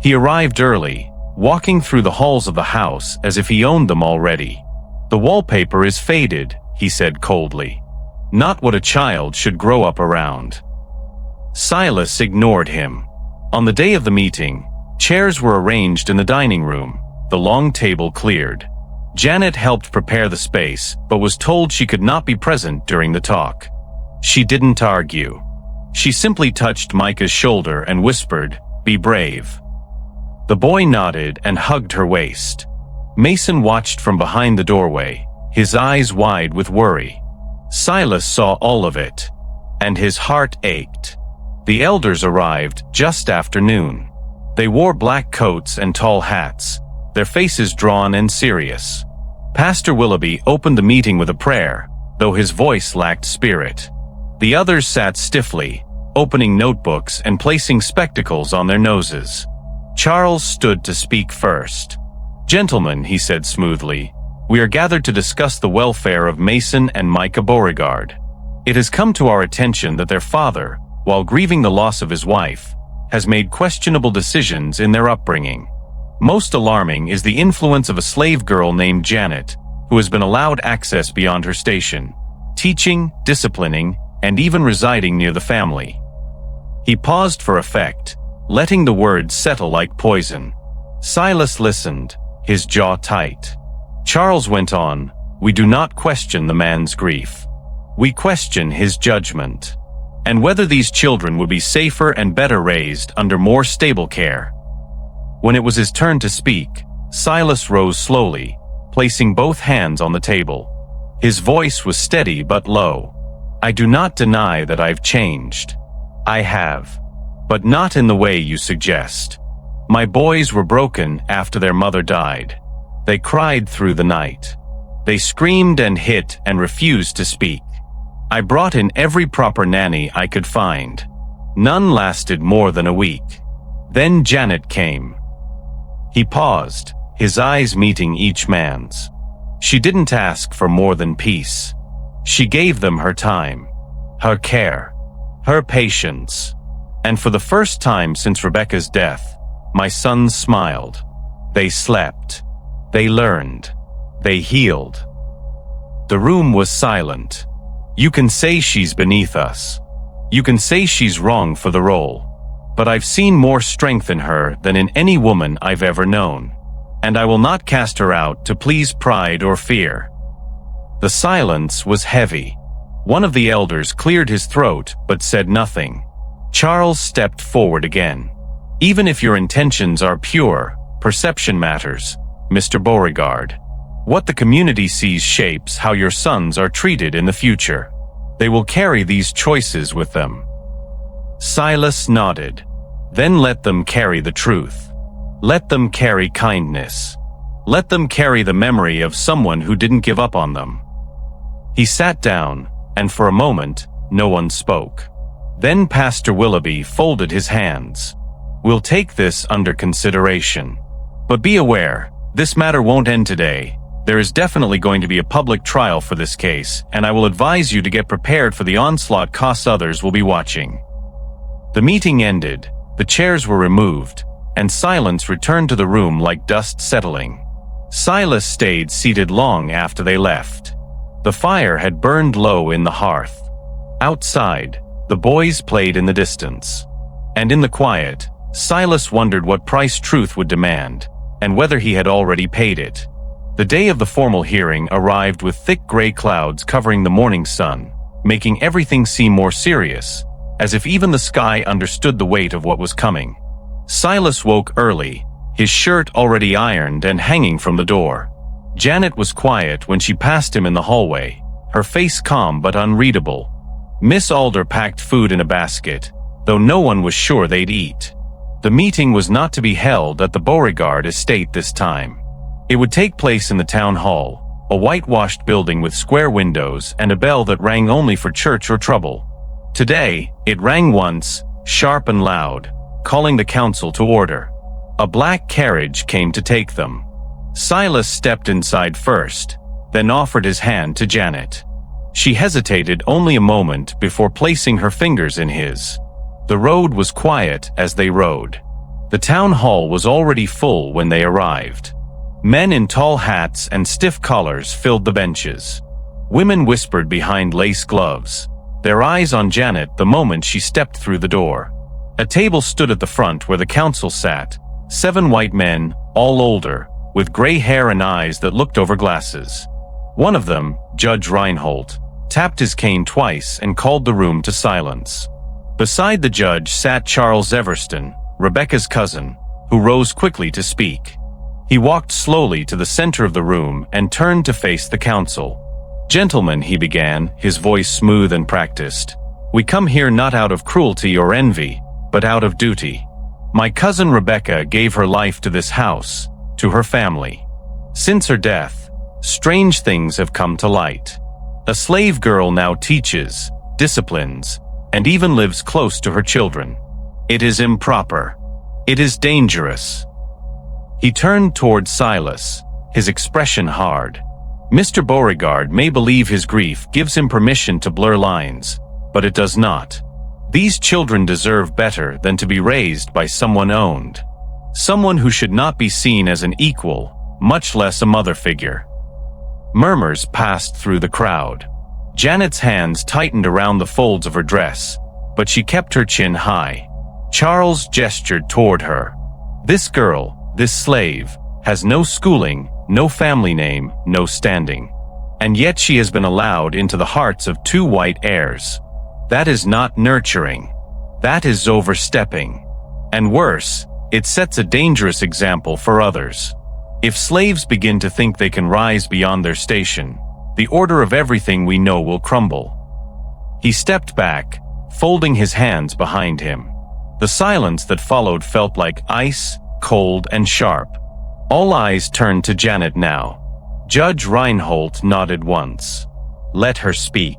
He arrived early, walking through the halls of the house as if he owned them already. "The wallpaper is faded," he said coldly. "Not what a child should grow up around." Silas ignored him. On the day of the meeting, chairs were arranged in the dining room, the long table cleared. Janet helped prepare the space, but was told she could not be present during the talk. She didn't argue. She simply touched Micah's shoulder and whispered, "Be brave." The boy nodded and hugged her waist. Mason watched from behind the doorway, his eyes wide with worry. Silas saw all of it, and his heart ached. The elders arrived just after noon. They wore black coats and tall hats, their faces drawn and serious. Pastor Willoughby opened the meeting with a prayer, though his voice lacked spirit. The others sat stiffly, opening notebooks and placing spectacles on their noses. Charles stood to speak first. "Gentlemen," he said smoothly, "we are gathered to discuss the welfare of Mason and Micah Beauregard. It has come to our attention that their father, while grieving the loss of his wife, has made questionable decisions in their upbringing. Most alarming is the influence of a slave girl named Janet, who has been allowed access beyond her station, teaching, disciplining, and even residing near the family." He paused for effect, letting the words settle like poison. Silas listened, his jaw tight. Charles went on, "We do not question the man's grief. We question his judgment, and whether these children would be safer and better raised under more stable care." When it was his turn to speak, Silas rose slowly, placing both hands on the table. His voice was steady but low. "I do not deny that I've changed. I have. But not in the way you suggest. My boys were broken after their mother died. They cried through the night. They screamed and hit and refused to speak. I brought in every proper nanny I could find. None lasted more than a week. Then Janet came." He paused, his eyes meeting each man's. "She didn't ask for more than peace. She gave them her time, her care, her patience. And for the first time since Rebecca's death, my sons smiled. They slept. They learned. They healed." The room was silent. "You can say she's beneath us. You can say she's wrong for the role. But I've seen more strength in her than in any woman I've ever known. And I will not cast her out to please pride or fear." The silence was heavy. One of the elders cleared his throat but said nothing. Charles stepped forward again. "Even if your intentions are pure, perception matters, Mr. Beauregard. What the community sees shapes how your sons are treated in the future. They will carry these choices with them." Silas nodded. "Then let them carry the truth. Let them carry kindness. Let them carry the memory of someone who didn't give up on them." He sat down, and for a moment, no one spoke. Then Pastor Willoughby folded his hands. "We'll take this under consideration. But be aware, this matter won't end today. There is definitely going to be a public trial for this case, and I will advise you to get prepared for the onslaught costs others will be watching." The meeting ended, the chairs were removed, and silence returned to the room like dust settling. Silas stayed seated long after they left. The fire had burned low in the hearth. Outside, the boys played in the distance. And in the quiet, Silas wondered what price truth would demand, and whether he had already paid it. The day of the formal hearing arrived with thick gray clouds covering the morning sun, making everything seem more serious, as if even the sky understood the weight of what was coming. Silas woke early, his shirt already ironed and hanging from the door. Janet was quiet when she passed him in the hallway, her face calm but unreadable. Miss Alder packed food in a basket, though no one was sure they'd eat. The meeting was not to be held at the Beauregard estate this time. It would take place in the town hall, a whitewashed building with square windows and a bell that rang only for church or trouble. Today, it rang once, sharp and loud, calling the council to order. A black carriage came to take them. Silas stepped inside first, then offered his hand to Janet. She hesitated only a moment before placing her fingers in his. The road was quiet as they rode. The town hall was already full when they arrived. Men in tall hats and stiff collars filled the benches. Women whispered behind lace gloves, their eyes on Janet the moment she stepped through the door. A table stood at the front where the council sat, 7 white men, all older, with gray hair and eyes that looked over glasses. One of them, Judge Reinhold, tapped his cane twice, and called the room to silence. Beside the judge sat Charles Everston, Rebecca's cousin, who rose quickly to speak. He walked slowly to the center of the room and turned to face the council. "Gentlemen," he began, his voice smooth and practiced, "we come here not out of cruelty or envy, but out of duty. My cousin Rebecca gave her life to this house, to her family. Since her death, strange things have come to light. A slave girl now teaches, disciplines, and even lives close to her children. It is improper. It is dangerous." He turned toward Silas, his expression hard. Mr. Beauregard may believe his grief gives him permission to blur lines, but it does not. These children deserve better than to be raised by someone owned. Someone who should not be seen as an equal, much less a mother figure. Murmurs passed through the crowd. Janet's hands tightened around the folds of her dress, but she kept her chin high. Charles gestured toward her. "This girl, this slave, has no schooling, no family name, no standing. And yet she has been allowed into the hearts of two white heirs. That is not nurturing. That is overstepping. And worse, it sets a dangerous example for others. If slaves begin to think they can rise beyond their station, the order of everything we know will crumble." He stepped back, folding his hands behind him. The silence that followed felt like ice, cold and sharp. All eyes turned to Janet now. Judge Reinhold nodded once. "Let her speak."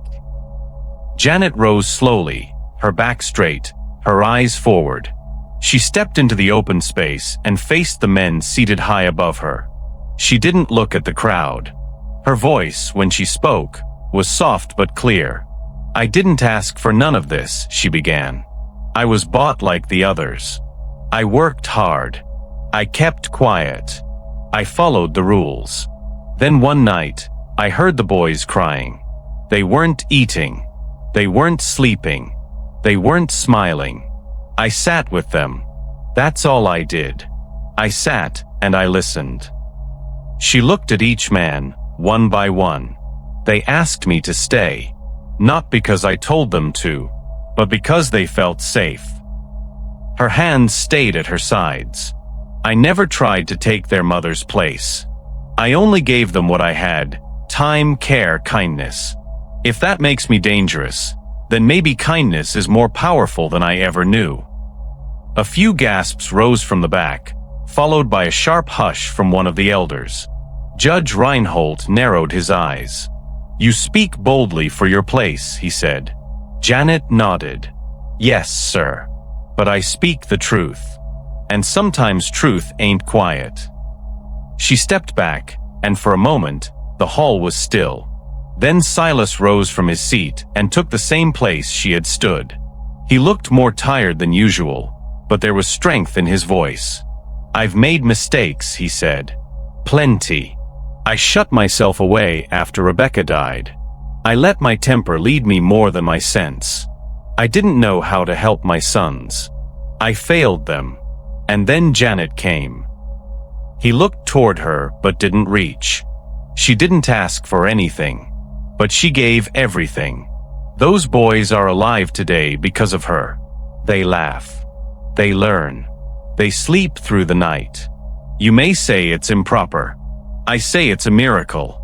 Janet rose slowly, her back straight, her eyes forward. She stepped into the open space and faced the men seated high above her. She didn't look at the crowd. Her voice, when she spoke, was soft but clear. "I didn't ask for none of this," she began. "I was bought like the others. I worked hard. I kept quiet. I followed the rules. Then one night, I heard the boys crying. They weren't eating. They weren't sleeping. They weren't smiling. I sat with them. That's all I did. I sat and I listened." She looked at each man, one by one. "They asked me to stay. Not because I told them to, but because they felt safe." Her hands stayed at her sides. "I never tried to take their mother's place. I only gave them what I had: time, care, kindness. If that makes me dangerous, then maybe kindness is more powerful than I ever knew." A few gasps rose from the back, followed by a sharp hush from one of the elders. Judge Reinhold narrowed his eyes. "You speak boldly for your place," he said. Janet nodded. "Yes, sir. But I speak the truth. And sometimes truth ain't quiet." She stepped back, and for a moment, the hall was still. Then Silas rose from his seat and took the same place she had stood. He looked more tired than usual, but there was strength in his voice. "I've made mistakes," he said. "Plenty. I shut myself away after Rebecca died. I let my temper lead me more than my sense. I didn't know how to help my sons. I failed them. And then Janet came." He looked toward her but didn't reach. She didn't ask for anything, but she gave everything. Those boys are alive today because of her. They laugh. They learn. They sleep through the night. You may say it's improper. I say it's a miracle.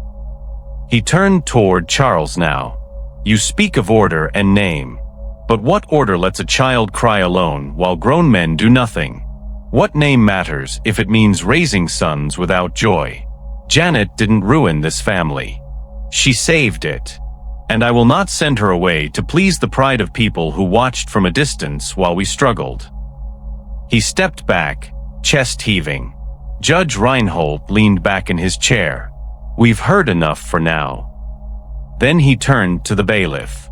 He turned toward Charles now. "You speak of order and name. But what order lets a child cry alone while grown men do nothing? What name matters if it means raising sons without joy? Janet didn't ruin this family. She saved it. And I will not send her away to please the pride of people who watched from a distance while we struggled." He stepped back, chest heaving. Judge Reinhold leaned back in his chair. "We've heard enough for now." Then he turned to the bailiff.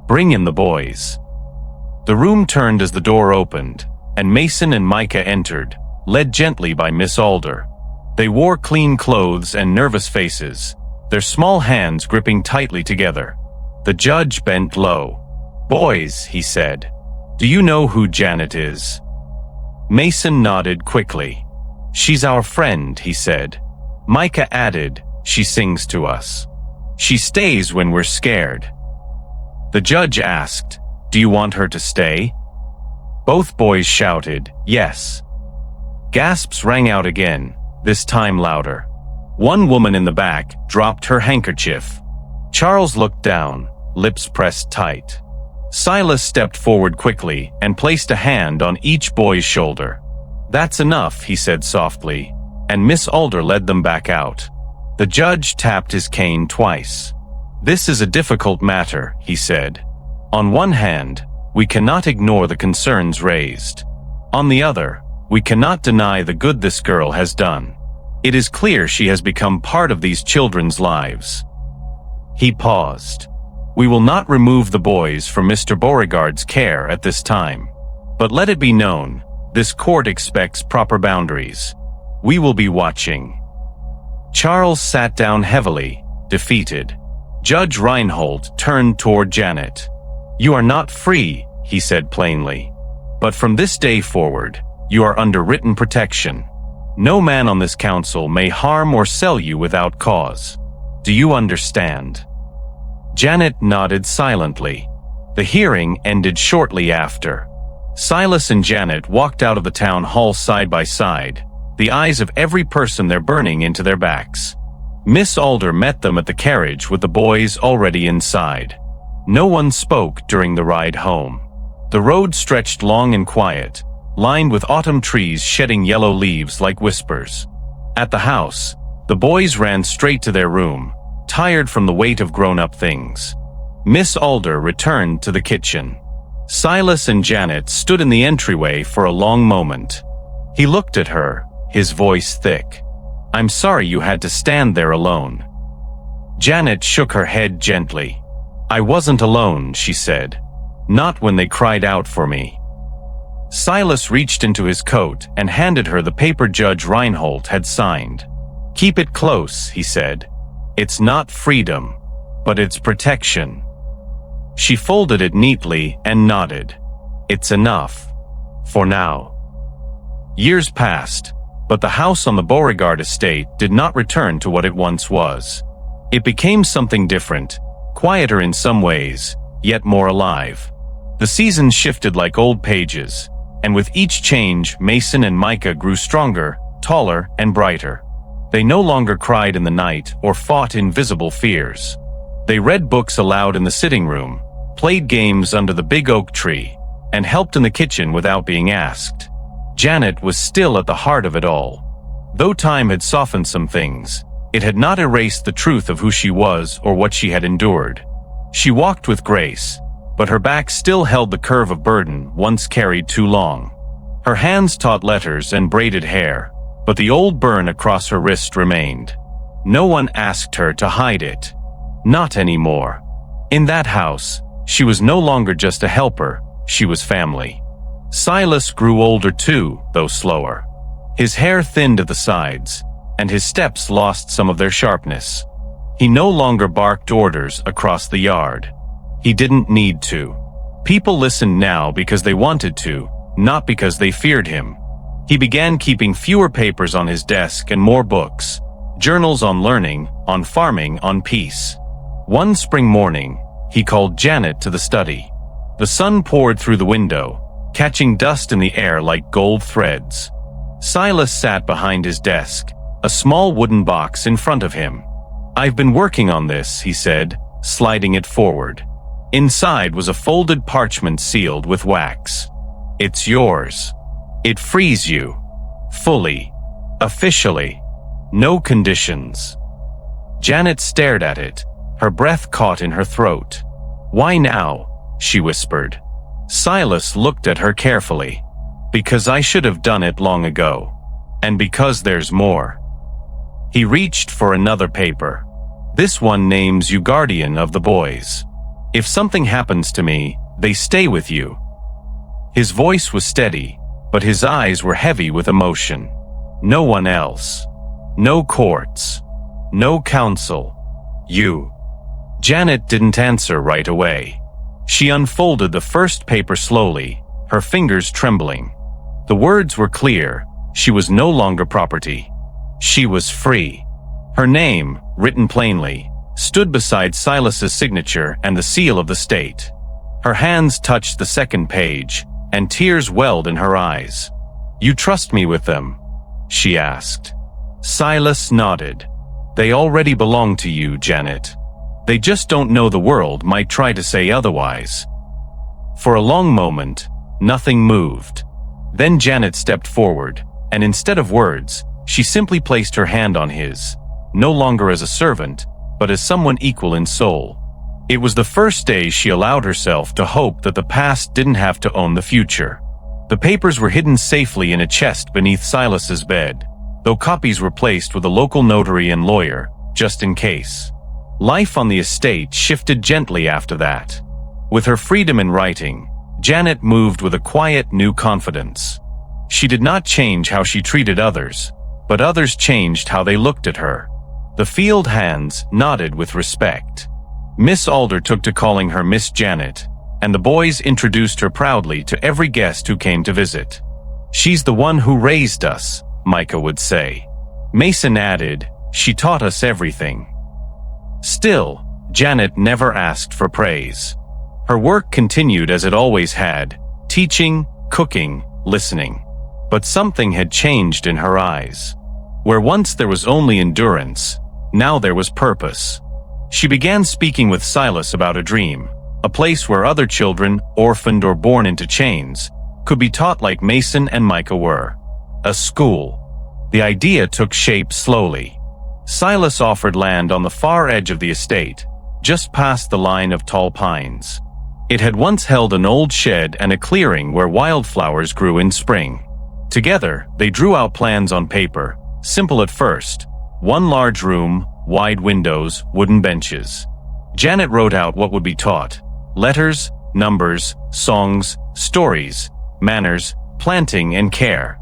"Bring in the boys." The room turned as the door opened, and Mason and Micah entered, led gently by Miss Alder. They wore clean clothes and nervous faces, their small hands gripping tightly together. The judge bent low. "Boys," he said, "do you know who Janet is?" Mason nodded quickly. "She's our friend," he said. Micah added, "She sings to us. She stays when we're scared. The judge asked, "Do you want her to stay?" Both boys shouted, "Yes." Gasps rang out again, this time louder. One woman in the back dropped her handkerchief. Charles looked down, lips pressed tight. Silas stepped forward quickly and placed a hand on each boy's shoulder. "That's enough," he said softly, and Miss Alder led them back out. The judge tapped his cane twice. "This is a difficult matter," he said. "On one hand, we cannot ignore the concerns raised. On the other, we cannot deny the good this girl has done. It is clear she has become part of these children's lives." He paused. "We will not remove the boys from Mr. Beauregard's care at this time. But let it be known, this court expects proper boundaries. We will be watching." Charles sat down heavily, defeated. Judge Reinhold turned toward Janet. "You are not free," he said plainly. "But from this day forward, you are under written protection. No man on this council may harm or sell you without cause. Do you understand?" Janet nodded silently. The hearing ended shortly after. Silas and Janet walked out of the town hall side by side, the eyes of every person there burning into their backs. Miss Alder met them at the carriage with the boys already inside. No one spoke during the ride home. The road stretched long and quiet, lined with autumn trees shedding yellow leaves like whispers. At the house, the boys ran straight to their room, tired from the weight of grown-up things. Miss Alder returned to the kitchen. Silas and Janet stood in the entryway for a long moment. He looked at her, his voice thick. "I'm sorry you had to stand there alone." Janet shook her head gently. "I wasn't alone," she said. "Not when they cried out for me." Silas reached into his coat and handed her the paper Judge Reinhold had signed. "Keep it close," he said. "It's not freedom, but it's protection." She folded it neatly and nodded. "It's enough. For now." Years passed, but the house on the Beauregard estate did not return to what it once was. It became something different, quieter in some ways, yet more alive. The seasons shifted like old pages, and with each change, Mason and Micah grew stronger, taller, and brighter. They no longer cried in the night or fought invisible fears. They read books aloud in the sitting room, played games under the big oak tree, and helped in the kitchen without being asked. Janet was still at the heart of it all. Though time had softened some things, it had not erased the truth of who she was or what she had endured. She walked with grace, but her back still held the curve of burden once carried too long. Her hands taught letters and braided hair, but the old burn across her wrist remained. No one asked her to hide it. Not anymore. In that house, she was no longer just a helper, she was family. Silas grew older too, though slower. His hair thinned at the sides, and his steps lost some of their sharpness. He no longer barked orders across the yard. He didn't need to. People listened now because they wanted to, not because they feared him. He began keeping fewer papers on his desk and more books, journals on learning, on farming, on peace. One spring morning, he called Janet to the study. The sun poured through the window, catching dust in the air like gold threads. Silas sat behind his desk, a small wooden box in front of him. "I've been working on this," he said, sliding it forward. Inside was a folded parchment sealed with wax. "It's yours. It frees you. Fully. Officially. No conditions." Janet stared at it, her breath caught in her throat. "Why now?" she whispered. Silas looked at her carefully. "Because I should have done it long ago. And because there's more." He reached for another paper. "This one names you guardian of the boys. If something happens to me, they stay with you." His voice was steady, but his eyes were heavy with emotion. "No one else. No courts. No council. You." Janet didn't answer right away. She unfolded the first paper slowly, her fingers trembling. The words were clear. She was no longer property. She was free. Her name, written plainly, stood beside Silas's signature and the seal of the state. Her hands touched the second page, and tears welled in her eyes. "You trust me with them?" she asked. Silas nodded. "They already belong to you, Janet. They just don't know the world might try to say otherwise." For a long moment, nothing moved. Then Janet stepped forward, and instead of words, she simply placed her hand on his, no longer as a servant, but as someone equal in soul. It was the first day she allowed herself to hope that the past didn't have to own the future. The papers were hidden safely in a chest beneath Silas's bed, though copies were placed with a local notary and lawyer, just in case. Life on the estate shifted gently after that. With her freedom in writing, Janet moved with a quiet new confidence. She did not change how she treated others, but others changed how they looked at her. The field hands nodded with respect. Miss Alder took to calling her Miss Janet, and the boys introduced her proudly to every guest who came to visit. "She's the one who raised us," Micah would say. Mason added, "She taught us everything." Still, Janet never asked for praise. Her work continued as it always had, teaching, cooking, listening. But something had changed in her eyes. Where once there was only endurance, now there was purpose. She began speaking with Silas about a dream, a place where other children, orphaned or born into chains, could be taught like Mason and Micah were. A school. The idea took shape slowly. Silas offered land on the far edge of the estate, just past the line of tall pines. It had once held an old shed and a clearing where wildflowers grew in spring. Together, they drew out plans on paper, simple at first. One large room, wide windows, wooden benches. Janet wrote out what would be taught: letters, numbers, songs, stories, manners, planting and care.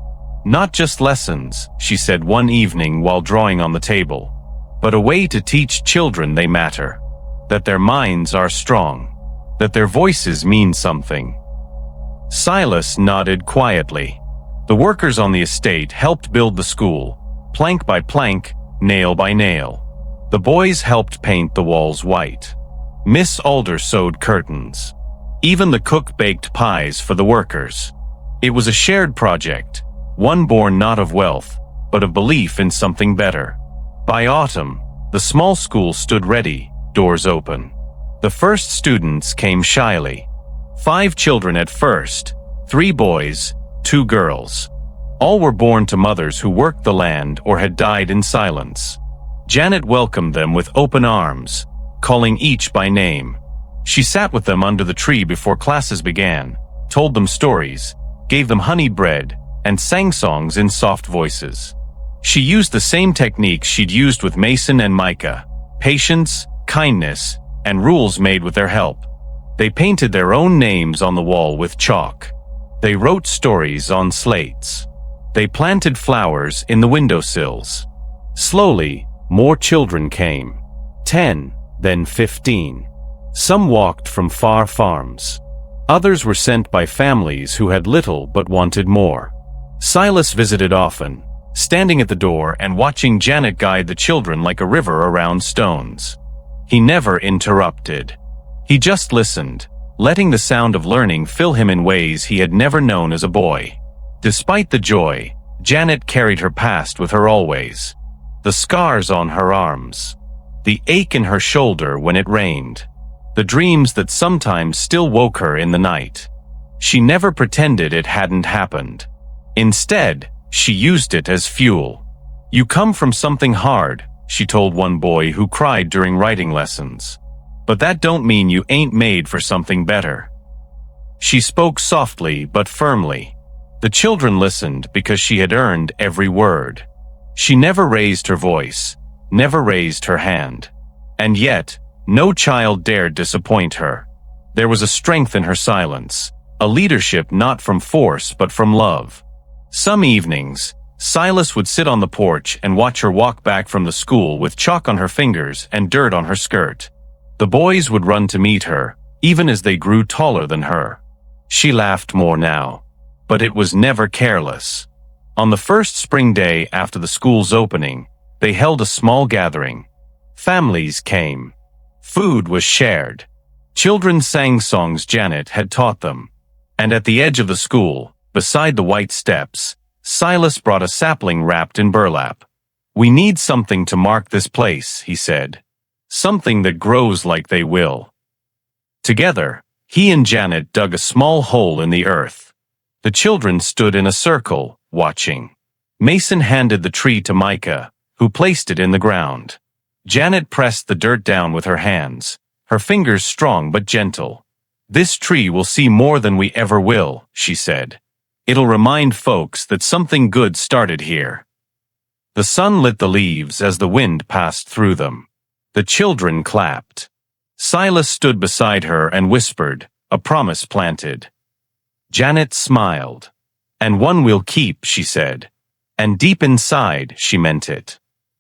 "Not just lessons," she said one evening while drawing on the table, "but a way to teach children they matter, that their minds are strong, that their voices mean something." Silas nodded quietly. The workers on the estate helped build the school, plank by plank, nail by nail. The boys helped paint the walls white. Miss Alder sewed curtains. Even the cook baked pies for the workers. It was a shared project, one born not of wealth, but of belief in something better. By autumn, the small school stood ready, doors open. The first students came shyly. 5 children at first, 3 boys, 2 girls. All were born to mothers who worked the land or had died in silence. Janet welcomed them with open arms, calling each by name. She sat with them under the tree before classes began, told them stories, gave them honey bread, and sang songs in soft voices. She used the same techniques she'd used with Mason and Micah: patience, kindness, and rules made with their help. They painted their own names on the wall with chalk. They wrote stories on slates. They planted flowers in the windowsills. Slowly, more children came. 10, then 15. Some walked from far farms. Others were sent by families who had little but wanted more. Silas visited often, standing at the door and watching Janet guide the children like a river around stones. He never interrupted. He just listened, letting the sound of learning fill him in ways he had never known as a boy. Despite the joy, Janet carried her past with her always. The scars on her arms. The ache in her shoulder when it rained. The dreams that sometimes still woke her in the night. She never pretended it hadn't happened. Instead, she used it as fuel. "You come from something hard," she told one boy who cried during writing lessons. "But that don't mean you ain't made for something better." She spoke softly but firmly. The children listened because she had earned every word. She never raised her voice, never raised her hand. And yet, no child dared disappoint her. There was a strength in her silence, a leadership not from force but from love. Some evenings, Silas would sit on the porch and watch her walk back from the school with chalk on her fingers and dirt on her skirt. The boys would run to meet her, even as they grew taller than her. She laughed more now. But it was never careless. On the first spring day after the school's opening, they held a small gathering. Families came. Food was shared. Children sang songs Janet had taught them. And at the edge of the school, beside the white steps, Silas brought a sapling wrapped in burlap. "We need something to mark this place," he said. "Something that grows like they will." Together, he and Janet dug a small hole in the earth. The children stood in a circle, watching. Mason handed the tree to Micah, who placed it in the ground. Janet pressed the dirt down with her hands, her fingers strong but gentle. "This tree will see more than we ever will," she said. "It'll remind folks that something good started here." The sun lit the leaves as the wind passed through them. The children clapped. Silas stood beside her and whispered, "A promise planted." Janet smiled. "And one we'll keep," she said. And deep inside, she meant it.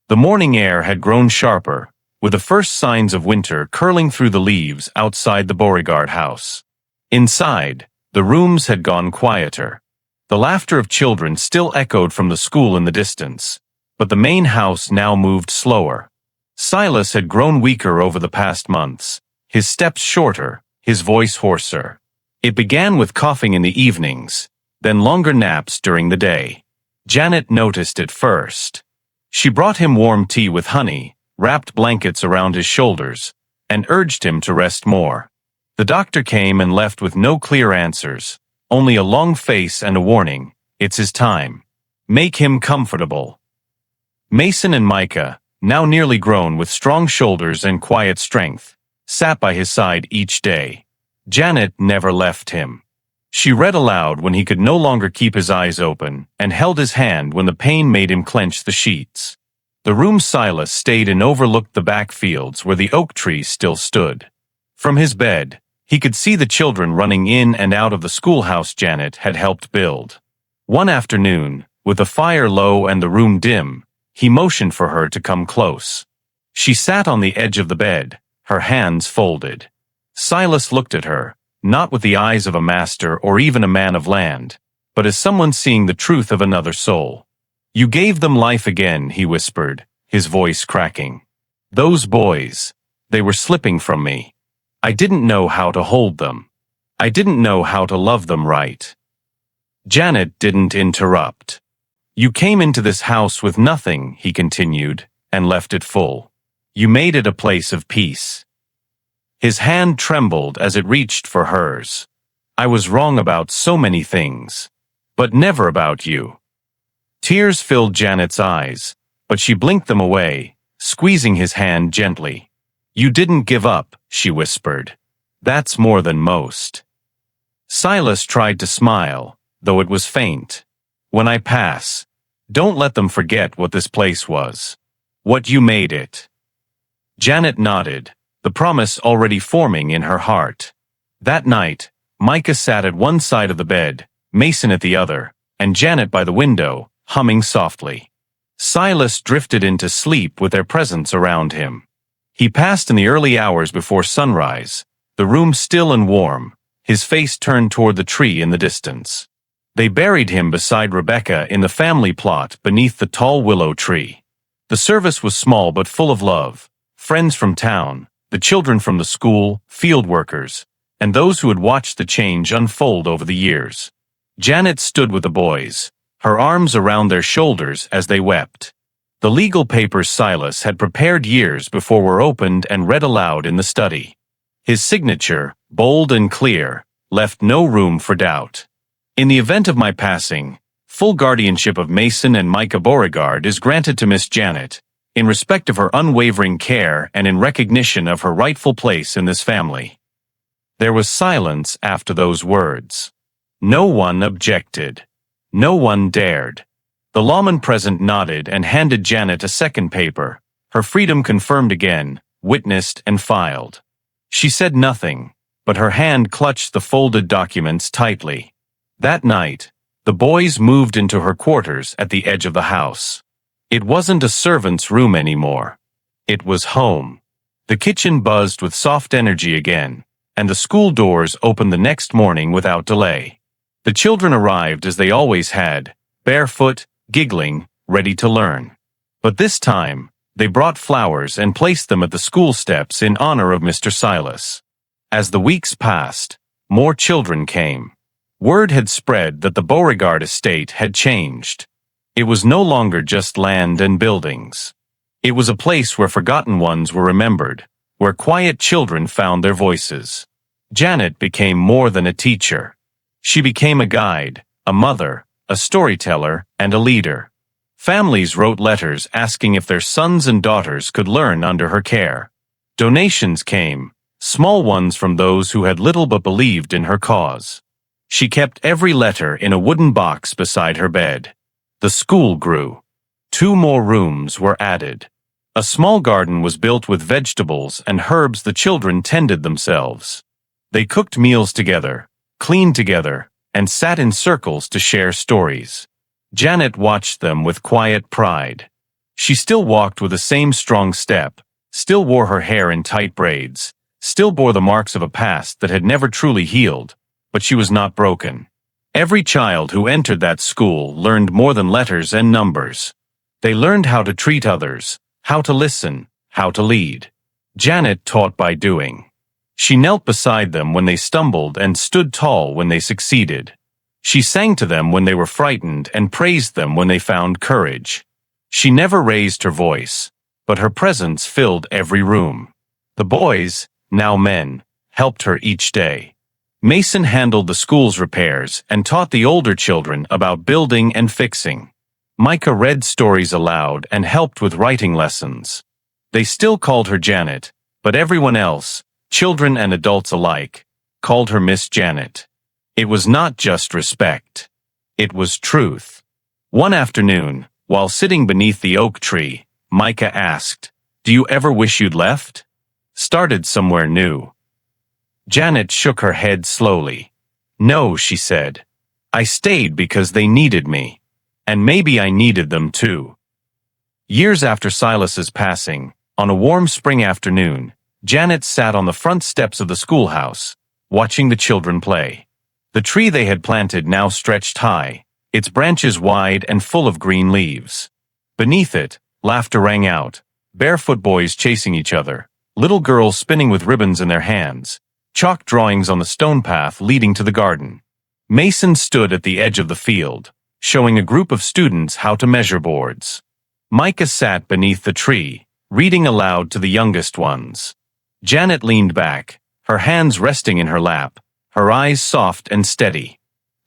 The morning air had grown sharper, with the first signs of winter curling through the leaves outside the Beauregard house. Inside, the rooms had gone quieter. The laughter of children still echoed from the school in the distance, but the main house now moved slower. Silas had grown weaker over the past months, his steps shorter, his voice hoarser. It began with coughing in the evenings, then longer naps during the day. Janet noticed it first. She brought him warm tea with honey, wrapped blankets around his shoulders, and urged him to rest more. The doctor came and left with no clear answers, only a long face and a warning: "It's his time. Make him comfortable." Mason and Micah, now nearly grown with strong shoulders and quiet strength, sat by his side each day. Janet never left him. She read aloud when he could no longer keep his eyes open, and held his hand when the pain made him clench the sheets. The room Silas stayed in overlooked the back fields where the oak tree still stood. From his bed, he could see the children running in and out of the schoolhouse Janet had helped build. One afternoon, with the fire low and the room dim, he motioned for her to come close. She sat on the edge of the bed, her hands folded. Silas looked at her, not with the eyes of a master or even a man of land, but as someone seeing the truth of another soul. "You gave them life again," he whispered, his voice cracking. "Those boys, they were slipping from me. I didn't know how to hold them. I didn't know how to love them right." Janet didn't interrupt. "You came into this house with nothing," he continued, "and left it full. You made it a place of peace." His hand trembled as it reached for hers. "I was wrong about so many things, but never about you." Tears filled Janet's eyes, but she blinked them away, squeezing his hand gently. "You didn't give up," she whispered. "That's more than most." Silas tried to smile, though it was faint. "When I pass, don't let them forget what this place was. What you made it." Janet nodded, the promise already forming in her heart. That night, Micah sat at one side of the bed, Mason at the other, and Janet by the window, humming softly. Silas drifted into sleep with their presence around him. He passed in the early hours before sunrise, the room still and warm, his face turned toward the tree in the distance. They buried him beside Rebecca in the family plot beneath the tall willow tree. The service was small but full of love, friends from town, the children from the school, field workers, and those who had watched the change unfold over the years. Janet stood with the boys, her arms around their shoulders as they wept. The legal papers Silas had prepared years before were opened and read aloud in the study. His signature, bold and clear, left no room for doubt. "In the event of my passing, full guardianship of Mason and Micah Beauregard is granted to Miss Janet, in respect of her unwavering care and in recognition of her rightful place in this family." There was silence after those words. No one objected. No one dared. The lawman present nodded and handed Janet a second paper, her freedom confirmed again, witnessed and filed. She said nothing, but her hand clutched the folded documents tightly. That night, the boys moved into her quarters at the edge of the house. It wasn't a servant's room anymore. It was home. The kitchen buzzed with soft energy again, and the school doors opened the next morning without delay. The children arrived as they always had, barefoot, giggling, ready to learn. But this time, They brought flowers and placed them at the school steps in honor of Mr. Silas. As the weeks passed, more children came. Word had spread that the Beauregard estate had changed. It was no longer just land and buildings. It was a place where forgotten ones were remembered, where quiet children found their voices. Janet became more than a teacher. She became a guide, a mother, a storyteller, and a leader. Families wrote letters asking if their sons and daughters could learn under her care. Donations came, small ones from those who had little but believed in her cause. She kept every letter in a wooden box beside her bed. The school grew. 2 more rooms were added. A small garden was built with vegetables and herbs the children tended themselves. They cooked meals together, cleaned together, and sat in circles to share stories. Janet watched them with quiet pride. She still walked with the same strong step, still wore her hair in tight braids, still bore the marks of a past that had never truly healed, but she was not broken. Every child who entered that school learned more than letters and numbers. They learned how to treat others, how to listen, how to lead. Janet taught by doing. She knelt beside them when they stumbled and stood tall when they succeeded. She sang to them when they were frightened and praised them when they found courage. She never raised her voice, but her presence filled every room. The boys, now men, helped her each day. Mason handled the school's repairs and taught the older children about building and fixing. Micah read stories aloud and helped with writing lessons. They still called her Janet, but everyone else, children and adults alike, called her Miss Janet. It was not just respect. It was truth. One afternoon, while sitting beneath the oak tree, Micah asked, "Do you ever wish you'd left? Started somewhere new?" Janet shook her head slowly. "No," she said. "I stayed because they needed me. And maybe I needed them too." Years after Silas's passing, on a warm spring afternoon, Janet sat on the front steps of the schoolhouse, watching the children play. The tree they had planted now stretched high, its branches wide and full of green leaves. Beneath it, laughter rang out, barefoot boys chasing each other, little girls spinning with ribbons in their hands, chalk drawings on the stone path leading to the garden. Mason stood at the edge of the field, showing a group of students how to measure boards. Micah sat beneath the tree, reading aloud to the youngest ones. Janet leaned back, her hands resting in her lap, her eyes soft and steady.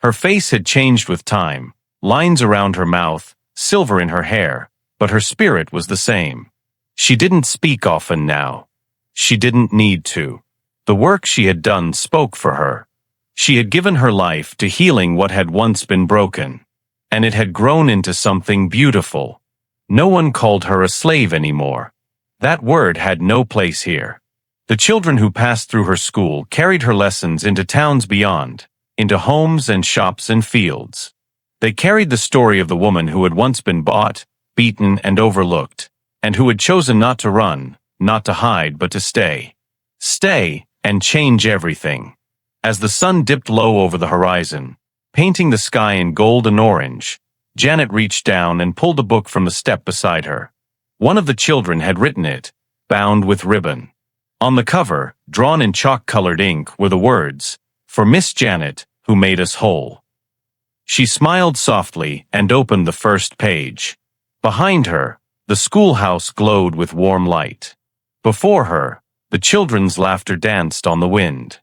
Her face had changed with time, lines around her mouth, silver in her hair, but her spirit was the same. She didn't speak often now. She didn't need to. The work she had done spoke for her. She had given her life to healing what had once been broken, and it had grown into something beautiful. No one called her a slave anymore. That word had no place here. The children who passed through her school carried her lessons into towns beyond, into homes and shops and fields. They carried the story of the woman who had once been bought, beaten, and overlooked, and who had chosen not to run, not to hide, but to stay. Stay and change everything. As the sun dipped low over the horizon, painting the sky in gold and orange, Janet reached down and pulled a book from the step beside her. One of the children had written it, bound with ribbon. On the cover, drawn in chalk-colored ink, were the words, "For Miss Janet, who made us whole." She smiled softly and opened the first page. Behind her, the schoolhouse glowed with warm light. Before her, the children's laughter danced on the wind.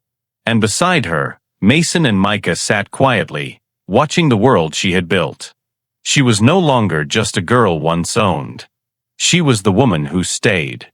And beside her, Mason and Micah sat quietly, watching the world she had built. She was no longer just a girl once owned. She was the woman who stayed.